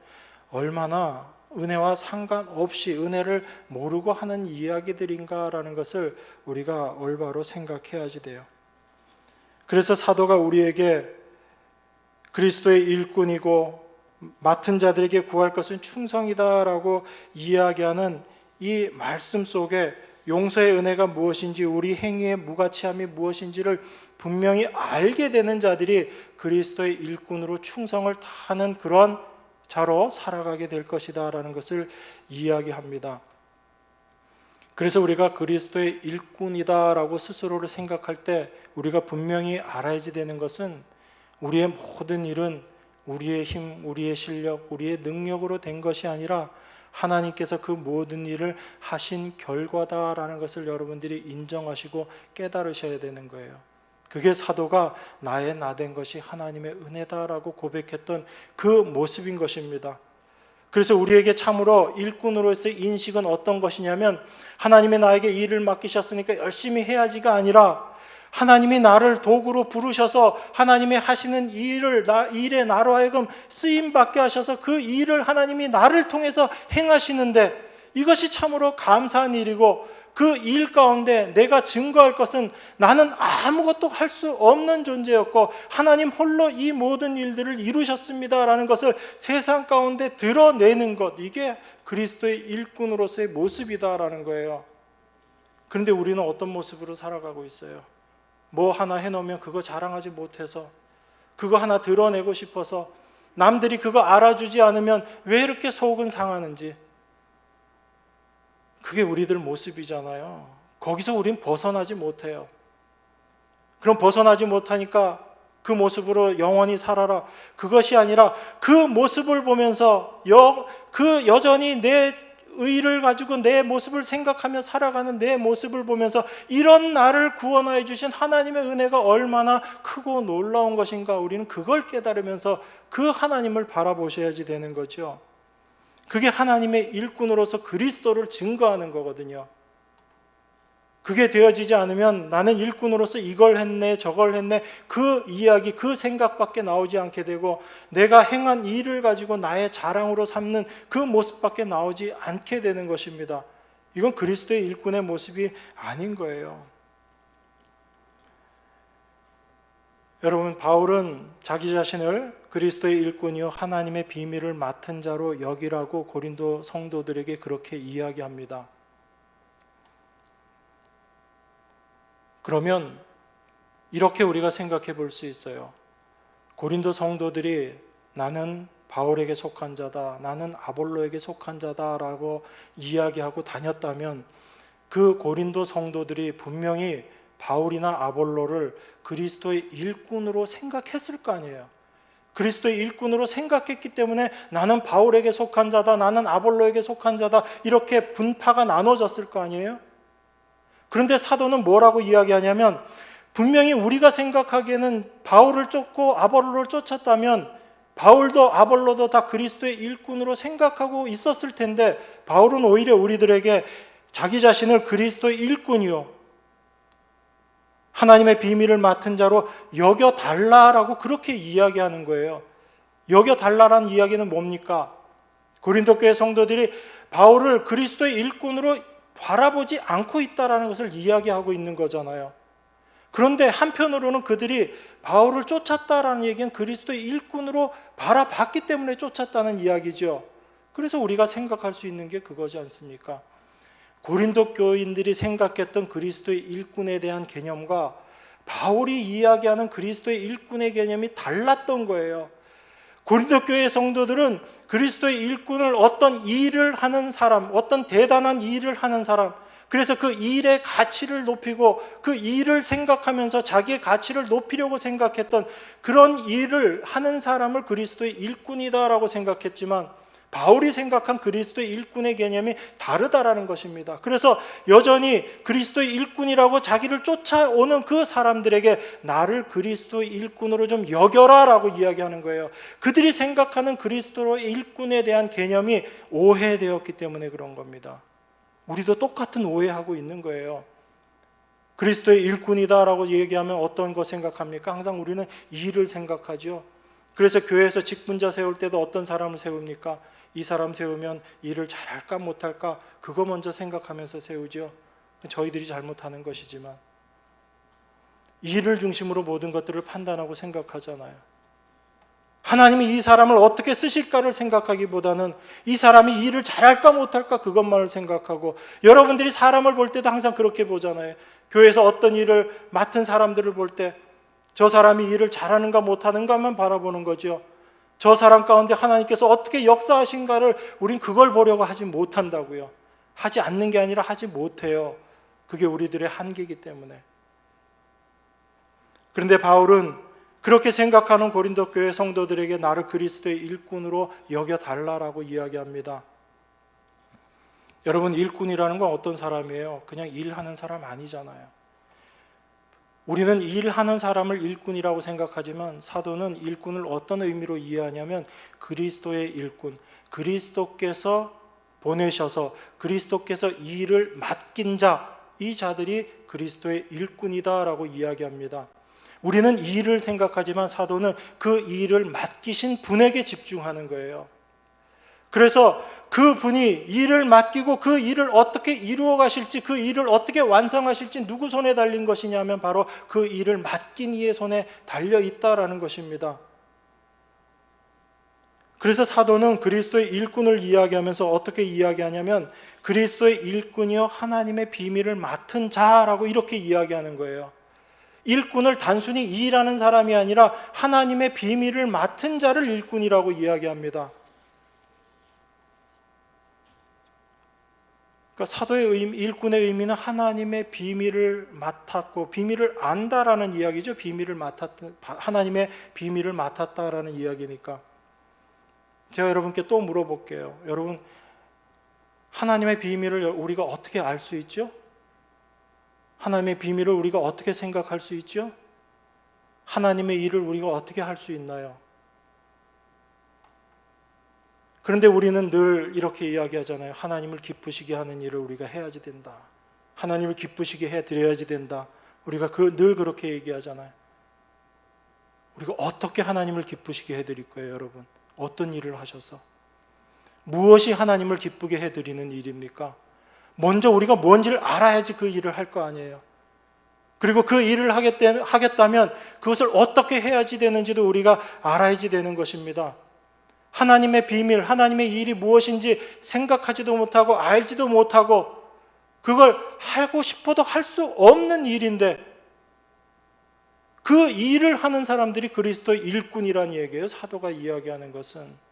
얼마나 은혜와 상관없이 은혜를 모르고 하는 이야기들인가라는 것을 우리가 올바로 생각해야지 돼요. 그래서 사도가 우리에게 그리스도의 일꾼이고 맡은 자들에게 구할 것은 충성이다라고 이야기하는 이 말씀 속에 용서의 은혜가 무엇인지, 우리 행위의 무가치함이 무엇인지를 분명히 알게 되는 자들이 그리스도의 일꾼으로 충성을 다하는 그런 자로 살아가게 될 것이다 라는 것을 이야기합니다. 그래서 우리가 그리스도의 일꾼이다라고 스스로를 생각할 때 우리가 분명히 알아야지 되는 것은 우리의 모든 일은 우리의 힘, 우리의 실력, 우리의 능력으로 된 것이 아니라 하나님께서 그 모든 일을 하신 결과다라는 것을 여러분들이 인정하시고 깨달으셔야 되는 거예요. 그게 사도가 나의 나된 것이 하나님의 은혜다라고 고백했던 그 모습인 것입니다. 그래서 우리에게 참으로 일꾼으로서의 인식은 어떤 것이냐면, 하나님이 나에게 일을 맡기셨으니까 열심히 해야지가 아니라 하나님이 나를 도구로 부르셔서 하나님이 하시는 일에 나로 하여금 쓰임받게 하셔서 그 일을 하나님이 나를 통해서 행하시는데, 이것이 참으로 감사한 일이고, 그 일 가운데 내가 증거할 것은 나는 아무것도 할 수 없는 존재였고 하나님 홀로 이 모든 일들을 이루셨습니다라는 것을 세상 가운데 드러내는 것, 이게 그리스도의 일꾼으로서의 모습이다라는 거예요. 그런데 우리는 어떤 모습으로 살아가고 있어요? 뭐 하나 해놓으면 그거 자랑하지 못해서, 그거 하나 드러내고 싶어서, 남들이 그거 알아주지 않으면 왜 이렇게 속은 상하는지, 그게 우리들 모습이잖아요. 거기서 우린 벗어나지 못해요. 그럼 벗어나지 못하니까 그 모습으로 영원히 살아라, 그것이 아니라 그 모습을 보면서 여전히 내 의를 가지고 내 모습을 생각하며 살아가는 내 모습을 보면서 이런 나를 구원하여 주신 하나님의 은혜가 얼마나 크고 놀라운 것인가, 우리는 그걸 깨달으면서 그 하나님을 바라보셔야지 되는 거죠. 그게 하나님의 일꾼으로서 그리스도를 증거하는 거거든요. 그게 되어지지 않으면 나는 일꾼으로서 이걸 했네 저걸 했네 그 이야기, 그 생각밖에 나오지 않게 되고, 내가 행한 일을 가지고 나의 자랑으로 삼는 그 모습밖에 나오지 않게 되는 것입니다. 이건 그리스도의 일꾼의 모습이 아닌 거예요. 여러분, 바울은 자기 자신을 그리스도의 일꾼이요 하나님의 비밀을 맡은 자로 여기라고 고린도 성도들에게 그렇게 이야기합니다. 그러면 이렇게 우리가 생각해 볼 수 있어요. 고린도 성도들이 나는 바울에게 속한 자다, 나는 아볼로에게 속한 자다라고 이야기하고 다녔다면, 그 고린도 성도들이 분명히 바울이나 아볼로를 그리스도의 일꾼으로 생각했을 거 아니에요. 그리스도의 일꾼으로 생각했기 때문에 나는 바울에게 속한 자다, 나는 아볼로에게 속한 자다, 이렇게 분파가 나눠졌을 거 아니에요. 그런데 사도는 뭐라고 이야기하냐면, 분명히 우리가 생각하기에는 바울을 쫓고 아볼로를 쫓았다면 바울도 아볼로도 다 그리스도의 일꾼으로 생각하고 있었을 텐데, 바울은 오히려 우리들에게 자기 자신을 그리스도의 일꾼이요 하나님의 비밀을 맡은 자로 여겨달라라고 그렇게 이야기하는 거예요. 여겨달라라는 이야기는 뭡니까? 고린도 교회 성도들이 바울을 그리스도의 일꾼으로 바라보지 않고 있다는 것을 이야기하고 있는 거잖아요. 그런데 한편으로는 그들이 바울을 쫓았다라는 얘기는 그리스도의 일꾼으로 바라봤기 때문에 쫓았다는 이야기죠. 그래서 우리가 생각할 수 있는 게 그거지 않습니까? 고린도 교인들이 생각했던 그리스도의 일꾼에 대한 개념과 바울이 이야기하는 그리스도의 일꾼의 개념이 달랐던 거예요. 고린도 교회 성도들은 그리스도의 일꾼을 어떤 일을 하는 사람, 어떤 대단한 일을 하는 사람, 그래서 그 일의 가치를 높이고 그 일을 생각하면서 자기의 가치를 높이려고 생각했던 그런 일을 하는 사람을 그리스도의 일꾼이다라고 생각했지만, 바울이 생각한 그리스도의 일꾼의 개념이 다르다라는 것입니다. 그래서 여전히 그리스도의 일꾼이라고 자기를 쫓아오는 그 사람들에게 나를 그리스도의 일꾼으로 좀 여겨라 라고 이야기하는 거예요. 그들이 생각하는 그리스도의 일꾼에 대한 개념이 오해되었기 때문에 그런 겁니다. 우리도 똑같은 오해하고 있는 거예요. 그리스도의 일꾼이다라고 얘기하면 어떤 거 생각합니까? 항상 우리는 일을 생각하죠. 그래서 교회에서 직분자 세울 때도 어떤 사람을 세웁니까? 이 사람 세우면 일을 잘할까 못할까 그거 먼저 생각하면서 세우죠. 저희들이 잘못하는 것이지만 일을 중심으로 모든 것들을 판단하고 생각하잖아요. 하나님이 이 사람을 어떻게 쓰실까를 생각하기보다는 이 사람이 일을 잘할까 못할까 그것만을 생각하고, 여러분들이 사람을 볼 때도 항상 그렇게 보잖아요. 교회에서 어떤 일을 맡은 사람들을 볼 때 저 사람이 일을 잘하는가 못하는가만 바라보는 거죠. 저 사람 가운데 하나님께서 어떻게 역사하신가를 우린 그걸 보려고 하지 못한다고요. 하지 않는 게 아니라 하지 못해요. 그게 우리들의 한계이기 때문에. 그런데 바울은 그렇게 생각하는 고린도 교회 성도들에게 나를 그리스도의 일꾼으로 여겨달라라고 이야기합니다. 여러분, 일꾼이라는 건 어떤 사람이에요? 그냥 일하는 사람 아니잖아요. 우리는 일하는 사람을 일꾼이라고 생각하지만 사도는 일꾼을 어떤 의미로 이해하냐면 그리스도의 일꾼, 그리스도께서 보내셔서 그리스도께서 일을 맡긴 자, 이 자들이 그리스도의 일꾼이다라고 이야기합니다. 우리는 일을 생각하지만 사도는 그 일을 맡기신 분에게 집중하는 거예요. 그래서 그 분이 일을 맡기고 그 일을 어떻게 이루어 가실지, 그 일을 어떻게 완성하실지 누구 손에 달린 것이냐면 바로 그 일을 맡긴 이의 손에 달려 있다라는 것입니다. 그래서 사도는 그리스도의 일꾼을 이야기하면서 어떻게 이야기하냐면 그리스도의 일꾼이요 하나님의 비밀을 맡은 자라고 이렇게 이야기하는 거예요. 일꾼을 단순히 일하는 사람이 아니라 하나님의 비밀을 맡은 자를 일꾼이라고 이야기합니다. 그러니까 사도의 일꾼의 의미는 하나님의 비밀을 맡았고 비밀을 안다라는 이야기죠. 하나님의 비밀을 맡았다라는 이야기니까. 제가 여러분께 또 물어볼게요. 여러분, 하나님의 비밀을 우리가 어떻게 알 수 있죠? 하나님의 비밀을 우리가 어떻게 생각할 수 있죠? 하나님의 일을 우리가 어떻게 할 수 있나요? 그런데 우리는 늘 이렇게 이야기하잖아요. 하나님을 기쁘시게 하는 일을 우리가 해야지 된다. 하나님을 기쁘시게 해드려야지 된다. 우리가 늘 그렇게 얘기하잖아요. 우리가 어떻게 하나님을 기쁘시게 해드릴 거예요, 여러분? 어떤 일을 하셔서? 무엇이 하나님을 기쁘게 해드리는 일입니까? 먼저 우리가 뭔지를 알아야지 그 일을 할 거 아니에요. 그리고 그 일을 하겠다면 그것을 어떻게 해야지 되는지도 우리가 알아야지 되는 것입니다. 하나님의 비밀, 하나님의 일이 무엇인지 생각하지도 못하고 알지도 못하고 그걸 하고 싶어도 할 수 없는 일인데 그 일을 하는 사람들이 그리스도의 일꾼이라는 얘기예요. 사도가 이야기하는 것은.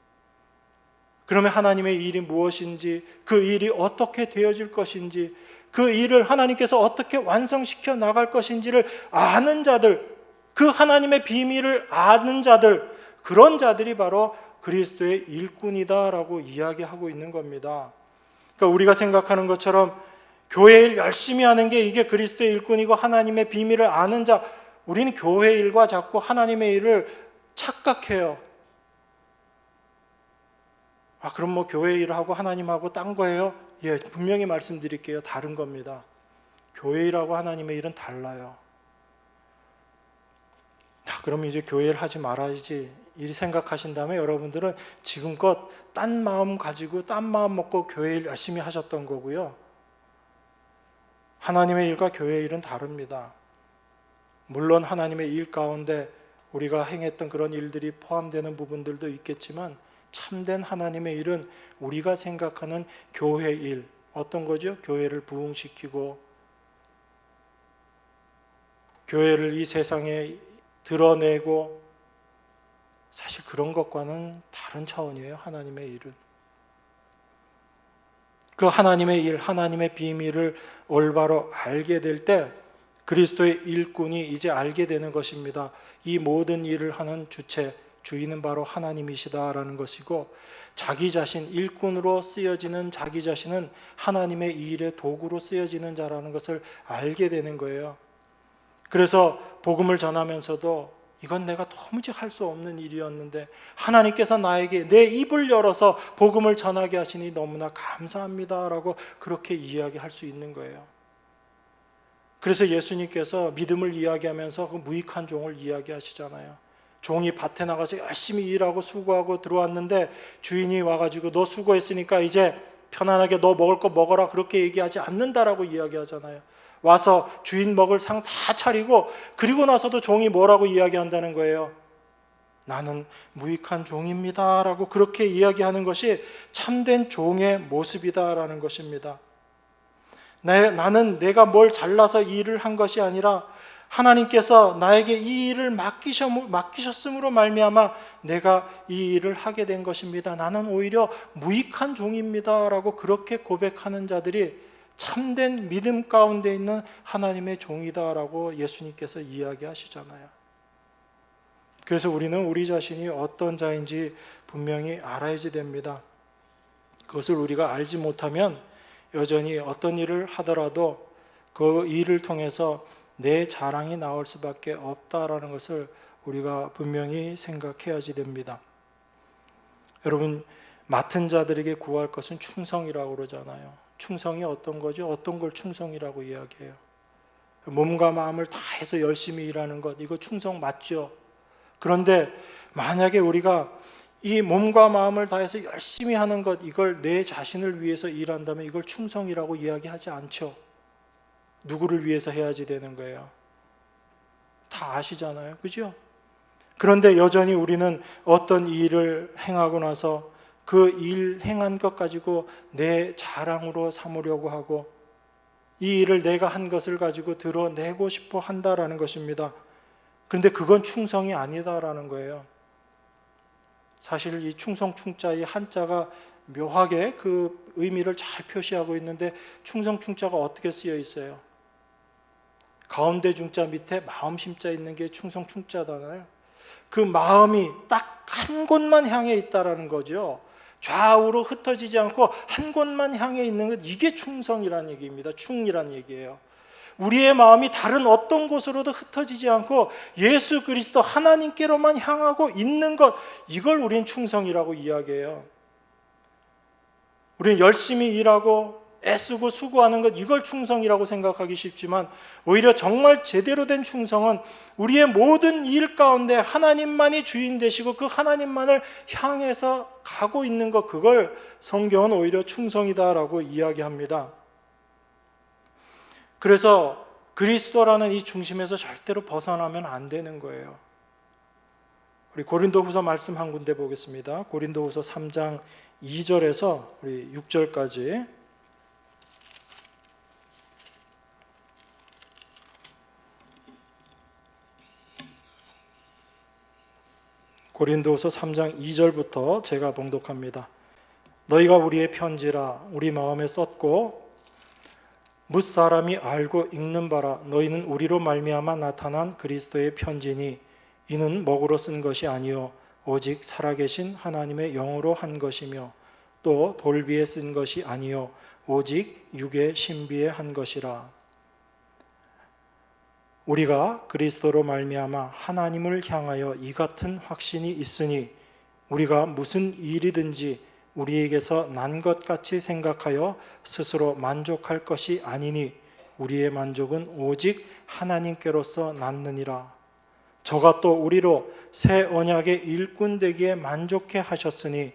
그러면 하나님의 일이 무엇인지, 그 일이 어떻게 되어질 것인지, 그 일을 하나님께서 어떻게 완성시켜 나갈 것인지를 아는 자들, 그 하나님의 비밀을 아는 자들, 그런 자들이 바로 그리스도의 일꾼이다라고 이야기하고 있는 겁니다. 그러니까 우리가 생각하는 것처럼 교회 일 열심히 하는 게 이게 그리스도의 일꾼이고 하나님의 비밀을 아는 자, 우리는 교회 일과 자꾸 하나님의 일을 착각해요. 그럼 뭐 교회 일하고 하나님하고 딴 거예요? 예, 분명히 말씀드릴게요. 다른 겁니다. 교회 일하고 하나님의 일은 달라요. 그럼 이제 교회 일 하지 말아야지 이 생각하신 다음에 여러분들은 지금껏 딴 마음 가지고 딴 마음 먹고 교회 일 열심히 하셨던 거고요. 하나님의 일과 교회 일은 다릅니다. 물론 하나님의 일 가운데 우리가 행했던 그런 일들이 포함되는 부분들도 있겠지만 참된 하나님의 일은 우리가 생각하는 교회 일, 어떤 거죠? 교회를 부흥시키고 교회를 이 세상에 드러내고, 사실 그런 것과는 다른 차원이에요. 하나님의 일은. 그 하나님의 일, 하나님의 비밀을 올바로 알게 될 때 그리스도의 일꾼이 이제 알게 되는 것입니다. 이 모든 일을 하는 주체, 주인은 바로 하나님이시다라는 것이고, 자기 자신, 일꾼으로 쓰여지는 자기 자신은 하나님의 이 일의 도구로 쓰여지는 자라는 것을 알게 되는 거예요. 그래서 복음을 전하면서도 이건 내가 도무지 할 수 없는 일이었는데 하나님께서 나에게 내 입을 열어서 복음을 전하게 하시니 너무나 감사합니다라고 그렇게 이야기할 수 있는 거예요. 그래서 예수님께서 믿음을 이야기하면서 그 무익한 종을 이야기하시잖아요. 종이 밭에 나가서 열심히 일하고 수고하고 들어왔는데 주인이 와가지고 너 수고했으니까 이제 편안하게 너 먹을 거 먹어라, 그렇게 얘기하지 않는다라고 이야기하잖아요. 와서 주인 먹을 상 다 차리고, 그리고 나서도 종이 뭐라고 이야기한다는 거예요? 나는 무익한 종입니다 라고 그렇게 이야기하는 것이 참된 종의 모습이다라는 것입니다. 나는 내가 뭘 잘나서 이 일을 한 것이 아니라 하나님께서 나에게 이 일을 맡기셨음으로 말미암아 내가 이 일을 하게 된 것입니다. 나는 오히려 무익한 종입니다 라고 그렇게 고백하는 자들이 참된 믿음 가운데 있는 하나님의 종이다라고 예수님께서 이야기하시잖아요. 그래서 우리는 우리 자신이 어떤 자인지 분명히 알아야지 됩니다. 그것을 우리가 알지 못하면 여전히 어떤 일을 하더라도 그 일을 통해서 내 자랑이 나올 수밖에 없다라는 것을 우리가 분명히 생각해야지 됩니다. 여러분, 맡은 자들에게 구할 것은 충성이라고 그러잖아요. 충성이 어떤 거죠? 어떤 걸 충성이라고 이야기해요? 몸과 마음을 다해서 열심히 일하는 것, 이거 충성 맞죠? 그런데 만약에 우리가 이 몸과 마음을 다해서 열심히 하는 것, 이걸 내 자신을 위해서 일한다면 이걸 충성이라고 이야기하지 않죠. 누구를 위해서 해야지 되는 거예요? 다 아시잖아요, 그죠? 그런데 여전히 우리는 어떤 일을 행하고 나서 그 일 행한 것 가지고 내 자랑으로 삼으려고 하고 이 일을 내가 한 것을 가지고 드러내고 싶어 한다라는 것입니다. 그런데 그건 충성이 아니다라는 거예요. 사실 이 충성 충자의 한자가 묘하게 그 의미를 잘 표시하고 있는데, 충성 충자가 어떻게 쓰여 있어요? 가운데 중자 밑에 마음 심자 있는 게 충성 충자잖아요. 그 마음이 딱 한 곳만 향해 있다라는 거죠. 좌우로 흩어지지 않고 한 곳만 향해 있는 것, 이게 충성이라는 얘기입니다. 충이라는 얘기예요. 우리의 마음이 다른 어떤 곳으로도 흩어지지 않고 예수 그리스도 하나님께로만 향하고 있는 것, 이걸 우린 충성이라고 이야기해요. 우리는 열심히 일하고 애쓰고 수고하는 것, 이걸 충성이라고 생각하기 쉽지만 오히려 정말 제대로 된 충성은 우리의 모든 일 가운데 하나님만이 주인 되시고 그 하나님만을 향해서 가고 있는 것, 그걸 성경은 오히려 충성이다라고 이야기합니다. 그래서 그리스도라는 이 중심에서 절대로 벗어나면 안 되는 거예요. 우리 고린도후서 말씀 한 군데 보겠습니다. 고린도후서 3장 2절에서 우리 6절까지. 고린도후서 3장 2절부터 제가 봉독합니다. 너희가 우리의 편지라 우리 마음에 썼고 뭇사람이 알고 읽는 바라. 너희는 우리로 말미암아 나타난 그리스도의 편지니 이는 먹으로 쓴 것이 아니요 오직 살아계신 하나님의 영으로 한 것이며 또 돌비에 쓴 것이 아니요 오직 육의 신비에 한 것이라. 우리가 그리스도로 말미암아 하나님을 향하여 이 같은 확신이 있으니 우리가 무슨 일이든지 우리에게서 난 것 같이 생각하여 스스로 만족할 것이 아니니 우리의 만족은 오직 하나님께로서 났느니라. 저가 또 우리로 새 언약의 일꾼 되기에 만족해 하셨으니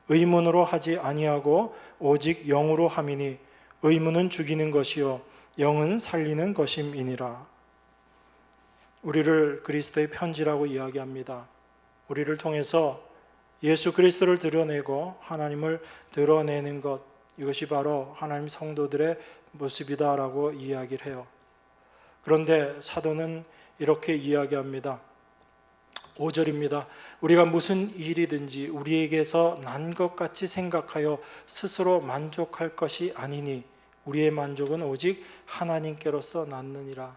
의문으로 하지 아니하고 오직 영으로 함이니 의문은 죽이는 것이요 영은 살리는 것임이니라. 우리를 그리스도의 편지라고 이야기합니다. 우리를 통해서 예수 그리스도를 드러내고 하나님을 드러내는 것, 이것이 바로 하나님 성도들의 모습이다라고 이야기를 해요. 그런데 사도는 이렇게 이야기합니다. 5절입니다. 우리가 무슨 일이든지 우리에게서 난 것 같이 생각하여 스스로 만족할 것이 아니니 우리의 만족은 오직 하나님께로서 났느니라.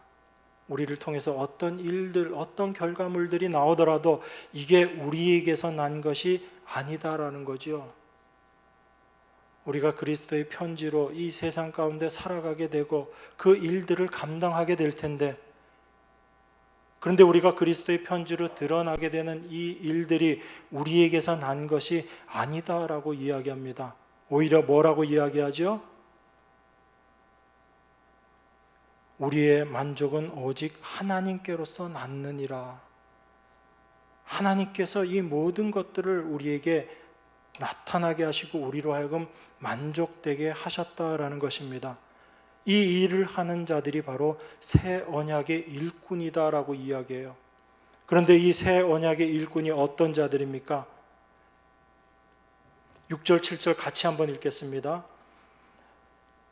우리를 통해서 어떤 일들, 어떤 결과물들이 나오더라도 이게 우리에게서 난 것이 아니다라는 거죠. 우리가 그리스도의 편지로 이 세상 가운데 살아가게 되고 그 일들을 감당하게 될 텐데, 그런데 우리가 그리스도의 편지로 드러나게 되는 이 일들이 우리에게서 난 것이 아니다라고 이야기합니다. 오히려 뭐라고 이야기하죠? 우리의 만족은 오직 하나님께로서 낳느니라. 하나님께서 이 모든 것들을 우리에게 나타나게 하시고 우리로 하여금 만족되게 하셨다라는 것입니다. 이 일을 하는 자들이 바로 새 언약의 일꾼이다라고 이야기해요. 그런데 이 새 언약의 일꾼이 어떤 자들입니까? 6절 7절 같이 한번 읽겠습니다.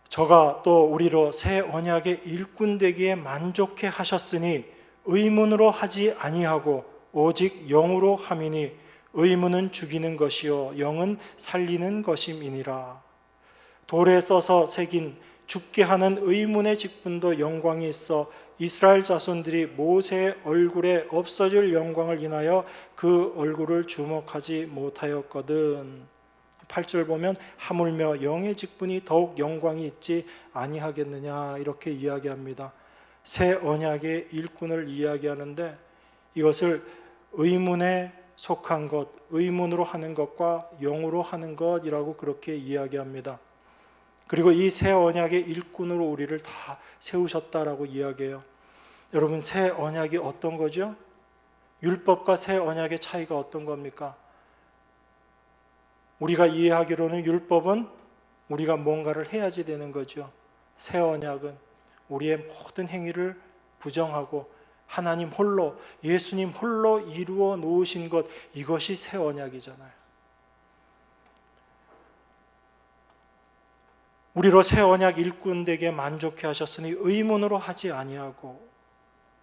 저가 또 우리로 새 언약의 일꾼 되기에 만족해 하셨으니 의문으로 하지 아니하고 오직 영으로 함이니 의문은 죽이는 것이요 영은 살리는 것임이니라. 돌에 써서 새긴 죽게 하는 의문의 직분도 영광이 있어 이스라엘 자손들이 모세의 얼굴에 없어질 영광을 인하여 그 얼굴을 주목하지 못하였거든. 8절 보면 하물며 영의 직분이 더욱 영광이 있지 아니하겠느냐 이렇게 이야기합니다. 새 언약의 일꾼을 이야기하는데 이것을 의문에 속한 것, 의문으로 하는 것과 영으로 하는 것이라고 그렇게 이야기합니다. 그리고 이 새 언약의 일꾼으로 우리를 다 세우셨다라고 이야기해요. 여러분, 새 언약이 어떤 거죠? 율법과 새 언약의 차이가 어떤 겁니까? 우리가 이해하기로는 율법은 우리가 뭔가를 해야지 되는 거죠. 새 언약은 우리의 모든 행위를 부정하고 하나님 홀로, 예수님 홀로 이루어 놓으신 것, 이것이 새 언약이잖아요. 우리로 새 언약 일꾼 되게 만족해 하셨으니 의문으로 하지 아니하고,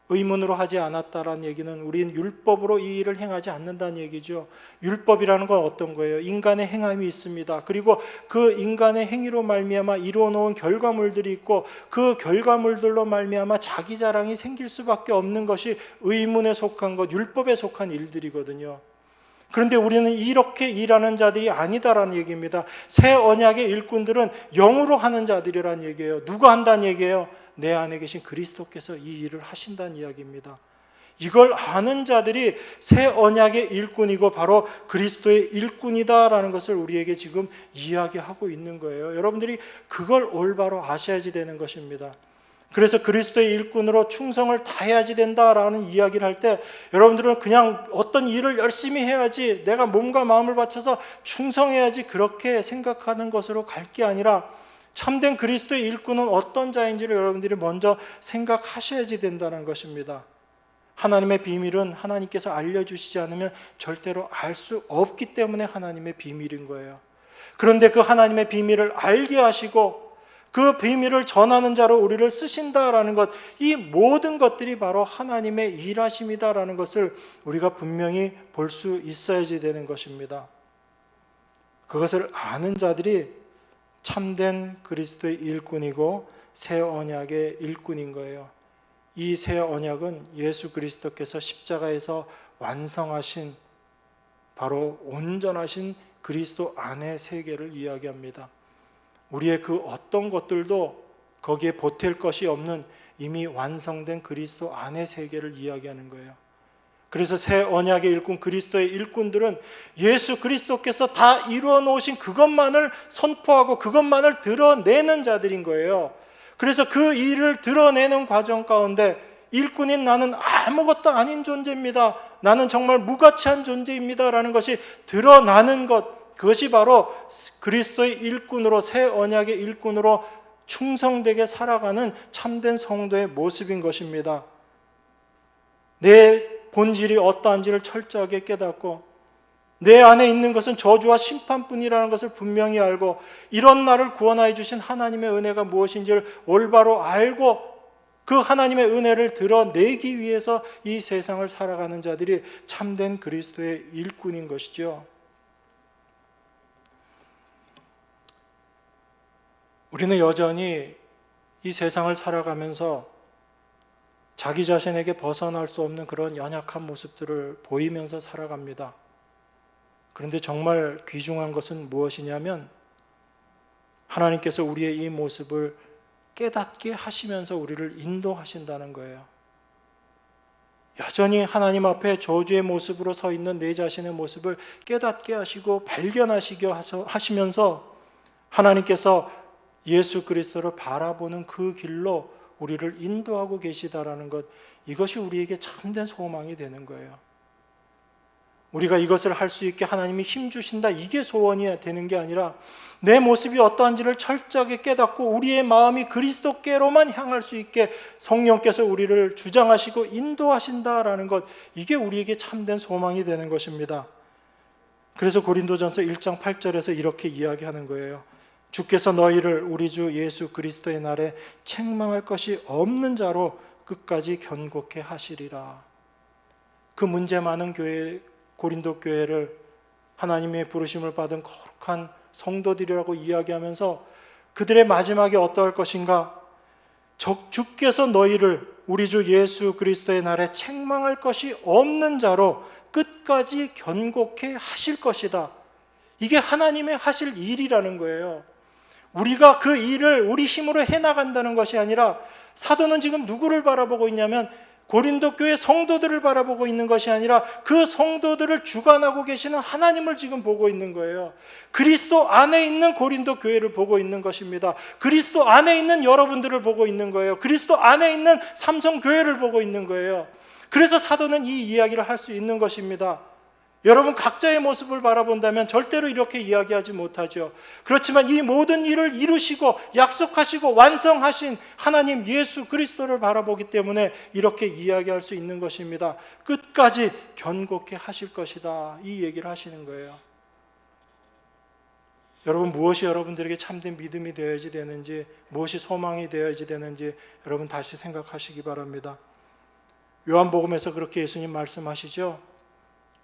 의문으로 하지 않았다라는 얘기는 우리는 율법으로 이 일을 행하지 않는다는 얘기죠. 율법이라는 건 어떤 거예요? 인간의 행함이 있습니다. 그리고 그 인간의 행위로 말미암아 이루어 놓은 결과물들이 있고 그 결과물들로 말미암아 자기 자랑이 생길 수밖에 없는 것이 의문에 속한 것, 율법에 속한 일들이거든요. 그런데 우리는 이렇게 일하는 자들이 아니다라는 얘기입니다. 새 언약의 일꾼들은 영으로 하는 자들이라는 얘기예요. 누가 한다는 얘기예요? 내 안에 계신 그리스도께서 이 일을 하신다는 이야기입니다. 이걸 아는 자들이 새 언약의 일꾼이고 바로 그리스도의 일꾼이다라는 것을 우리에게 지금 이야기하고 있는 거예요. 여러분들이 그걸 올바로 아셔야지 되는 것입니다. 그래서 그리스도의 일꾼으로 충성을 다해야지 된다라는 이야기를 할 때 여러분들은 그냥 어떤 일을 열심히 해야지, 내가 몸과 마음을 바쳐서 충성해야지 그렇게 생각하는 것으로 갈 게 아니라 참된 그리스도의 일꾼은 어떤 자인지를 여러분들이 먼저 생각하셔야지 된다는 것입니다. 하나님의 비밀은 하나님께서 알려주시지 않으면 절대로 알 수 없기 때문에 하나님의 비밀인 거예요. 그런데 그 하나님의 비밀을 알게 하시고 그 비밀을 전하는 자로 우리를 쓰신다라는 것, 이 모든 것들이 바로 하나님의 일하심이다라는 것을 우리가 분명히 볼 수 있어야지 되는 것입니다. 그것을 아는 자들이 참된 그리스도의 일꾼이고 새 언약의 일꾼인 거예요. 이 새 언약은 예수 그리스도께서 십자가에서 완성하신 바로 온전하신 그리스도 안의 세계를 이야기합니다. 우리의 그 어떤 것들도 거기에 보탤 것이 없는 이미 완성된 그리스도 안의 세계를 이야기하는 거예요. 그래서 새 언약의 일꾼, 그리스도의 일꾼들은 예수 그리스도께서 다 이루어 놓으신 그것만을 선포하고 그것만을 드러내는 자들인 거예요. 그래서 그 일을 드러내는 과정 가운데 일꾼인 나는 아무것도 아닌 존재입니다, 나는 정말 무가치한 존재입니다 라는 것이 드러나는 것, 그것이 바로 그리스도의 일꾼으로, 새 언약의 일꾼으로 충성되게 살아가는 참된 성도의 모습인 것입니다. 내 본질이 어떠한지를 철저하게 깨닫고 내 안에 있는 것은 저주와 심판뿐이라는 것을 분명히 알고 이런 나를 구원하여 주신 하나님의 은혜가 무엇인지를 올바로 알고 그 하나님의 은혜를 드러내기 위해서 이 세상을 살아가는 자들이 참된 그리스도의 일꾼인 것이죠. 우리는 여전히 이 세상을 살아가면서 자기 자신에게 벗어날 수 없는 그런 연약한 모습들을 보이면서 살아갑니다. 그런데 정말 귀중한 것은 무엇이냐면 하나님께서 우리의 이 모습을 깨닫게 하시면서 우리를 인도하신다는 거예요. 여전히 하나님 앞에 저주의 모습으로 서 있는 내 자신의 모습을 깨닫게 하시고 발견하시게 하시면서 하나님께서 예수 그리스도를 바라보는 그 길로 우리를 인도하고 계시다라는 것, 이것이 우리에게 참된 소망이 되는 거예요. 우리가 이것을 할 수 있게 하나님이 힘주신다, 이게 소원이 되는 게 아니라 내 모습이 어떠한지를 철저하게 깨닫고 우리의 마음이 그리스도께로만 향할 수 있게 성령께서 우리를 주장하시고 인도하신다라는 것, 이게 우리에게 참된 소망이 되는 것입니다. 그래서 고린도전서 1장 8절에서 이렇게 이야기하는 거예요. 주께서 너희를 우리 주 예수 그리스도의 날에 책망할 것이 없는 자로 끝까지 견고케 하시리라. 그 문제 많은 교회, 고린도 교회를 하나님의 부르심을 받은 거룩한 성도들이라고 이야기하면서 그들의 마지막이 어떠할 것인가? 주께서 너희를 우리 주 예수 그리스도의 날에 책망할 것이 없는 자로 끝까지 견고케 하실 것이다. 이게 하나님의 하실 일이라는 거예요. 우리가 그 일을 우리 힘으로 해나간다는 것이 아니라, 사도는 지금 누구를 바라보고 있냐면 고린도 교회 성도들을 바라보고 있는 것이 아니라 그 성도들을 주관하고 계시는 하나님을 지금 보고 있는 거예요. 그리스도 안에 있는 고린도 교회를 보고 있는 것입니다. 그리스도 안에 있는 여러분들을 보고 있는 거예요. 그리스도 안에 있는 삼성교회를 보고 있는 거예요. 그래서 사도는 이 이야기를 할 수 있는 것입니다. 여러분 각자의 모습을 바라본다면 절대로 이렇게 이야기하지 못하죠. 그렇지만 이 모든 일을 이루시고 약속하시고 완성하신 하나님 예수 그리스도를 바라보기 때문에 이렇게 이야기할 수 있는 것입니다. 끝까지 견고케 하실 것이다, 이 얘기를 하시는 거예요. 여러분, 무엇이 여러분들에게 참된 믿음이 되어야지 되는지, 무엇이 소망이 되어야지 되는지 여러분 다시 생각하시기 바랍니다. 요한복음에서 그렇게 예수님 말씀하시죠.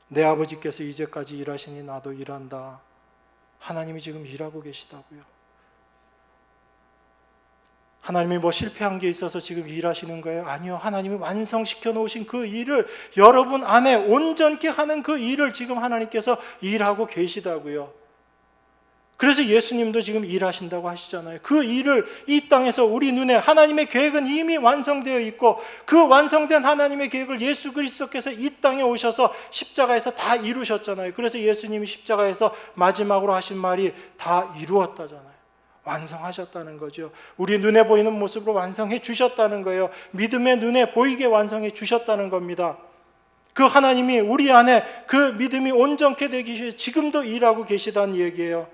내 아버지께서 이제까지 일하시니 나도 일한다. 하나님이 지금 일하고 계시다고요. 하나님이 뭐 실패한 게 있어서 지금 일하시는 거예요? 아니요. 하나님이 완성시켜 놓으신 그 일을, 여러분 안에 온전케 하는 그 일을 지금 하나님께서 일하고 계시다고요. 그래서 예수님도 지금 일하신다고 하시잖아요. 그 일을 이 땅에서 우리 눈에, 하나님의 계획은 이미 완성되어 있고 그 완성된 하나님의 계획을 예수 그리스도께서 이 땅에 오셔서 십자가에서 다 이루셨잖아요. 그래서 예수님이 십자가에서 마지막으로 하신 말이 다 이루었다잖아요. 완성하셨다는 거죠. 우리 눈에 보이는 모습으로 완성해 주셨다는 거예요. 믿음의 눈에 보이게 완성해 주셨다는 겁니다. 그 하나님이 우리 안에 그 믿음이 온전케 되기 위해 지금도 일하고 계시다는 얘기예요.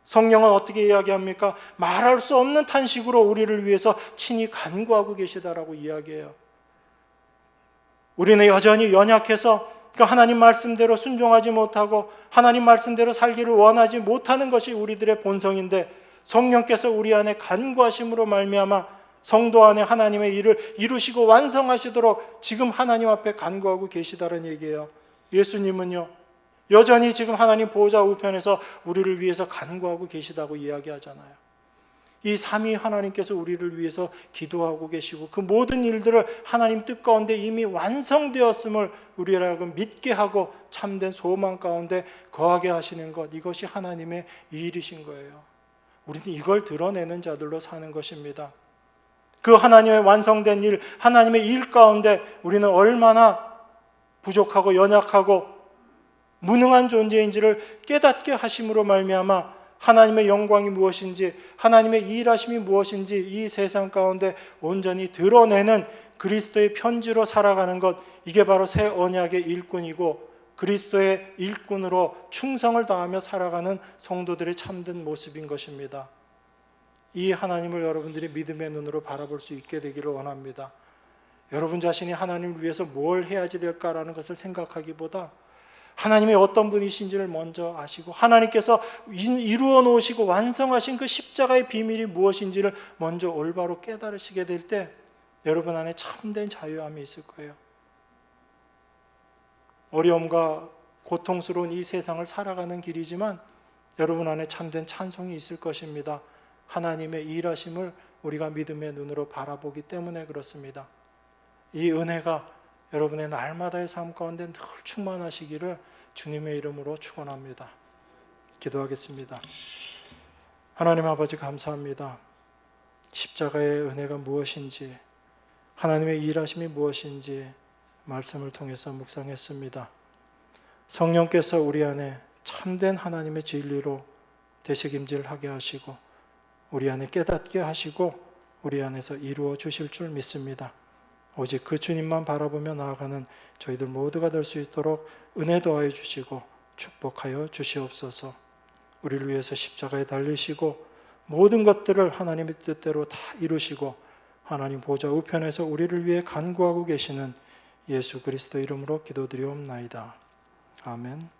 성령은 어떻게 이야기합니까? 말할 수 없는 탄식으로 우리를 위해서 친히 간구하고 계시다라고 이야기해요. 우리는 여전히 연약해서 그 하나님 말씀대로 순종하지 못하고 하나님 말씀대로 살기를 원하지 못하는 것이 우리들의 본성인데, 성령께서 우리 안에 간구하심으로 말미암아 성도 안에 하나님의 일을 이루시고 완성하시도록 지금 하나님 앞에 간구하고 계시다는 얘기예요. 예수님은요, 여전히 지금 하나님 보호자 우편에서 우리를 위해서 간구하고 계시다고 이야기하잖아요. 이 삼위 하나님께서 우리를 위해서 기도하고 계시고 그 모든 일들을 하나님 뜻 가운데 이미 완성되었음을 우리라고 믿게 하고 참된 소망 가운데 거하게 하시는 것, 이것이 하나님의 일이신 거예요. 우리는 이걸 드러내는 자들로 사는 것입니다. 그 하나님의 완성된 일, 하나님의 일 가운데 우리는 얼마나 부족하고 연약하고 무능한 존재인지를 깨닫게 하심으로 말미암아 하나님의 영광이 무엇인지, 하나님의 일하심이 무엇인지 이 세상 가운데 온전히 드러내는 그리스도의 편지로 살아가는 것, 이게 바로 새 언약의 일꾼이고 그리스도의 일꾼으로 충성을 다하며 살아가는 성도들의 참된 모습인 것입니다. 이 하나님을 여러분들이 믿음의 눈으로 바라볼 수 있게 되기를 원합니다. 여러분 자신이 하나님을 위해서 뭘 해야지 될까라는 것을 생각하기보다 하나님이 어떤 분이신지를 먼저 아시고 하나님께서 이루어 놓으시고 완성하신 그 십자가의 비밀이 무엇인지를 먼저 올바로 깨달으시게 될 때 여러분 안에 참된 자유함이 있을 거예요. 어려움과 고통스러운 이 세상을 살아가는 길이지만 여러분 안에 참된 찬송이 있을 것입니다. 하나님의 일하심을 우리가 믿음의 눈으로 바라보기 때문에 그렇습니다. 이 은혜가 여러분의 날마다의 삶 가운데 늘 충만하시기를 주님의 이름으로 축원합니다. 기도하겠습니다. 하나님 아버지 감사합니다. 십자가의 은혜가 무엇인지, 하나님의 일하심이 무엇인지 말씀을 통해서 묵상했습니다. 성령께서 우리 안에 참된 하나님의 진리로 되새김질하게 하시고 우리 안에 깨닫게 하시고 우리 안에서 이루어 주실 줄 믿습니다. 오직 그 주님만 바라보며 나아가는 저희들 모두가 될 수 있도록 은혜 더하여 주시고 축복하여 주시옵소서. 우리를 위해서 십자가에 달리시고 모든 것들을 하나님의 뜻대로 다 이루시고 하나님 보좌 우편에서 우리를 위해 간구하고 계시는 예수 그리스도 이름으로 기도드리옵나이다. 아멘.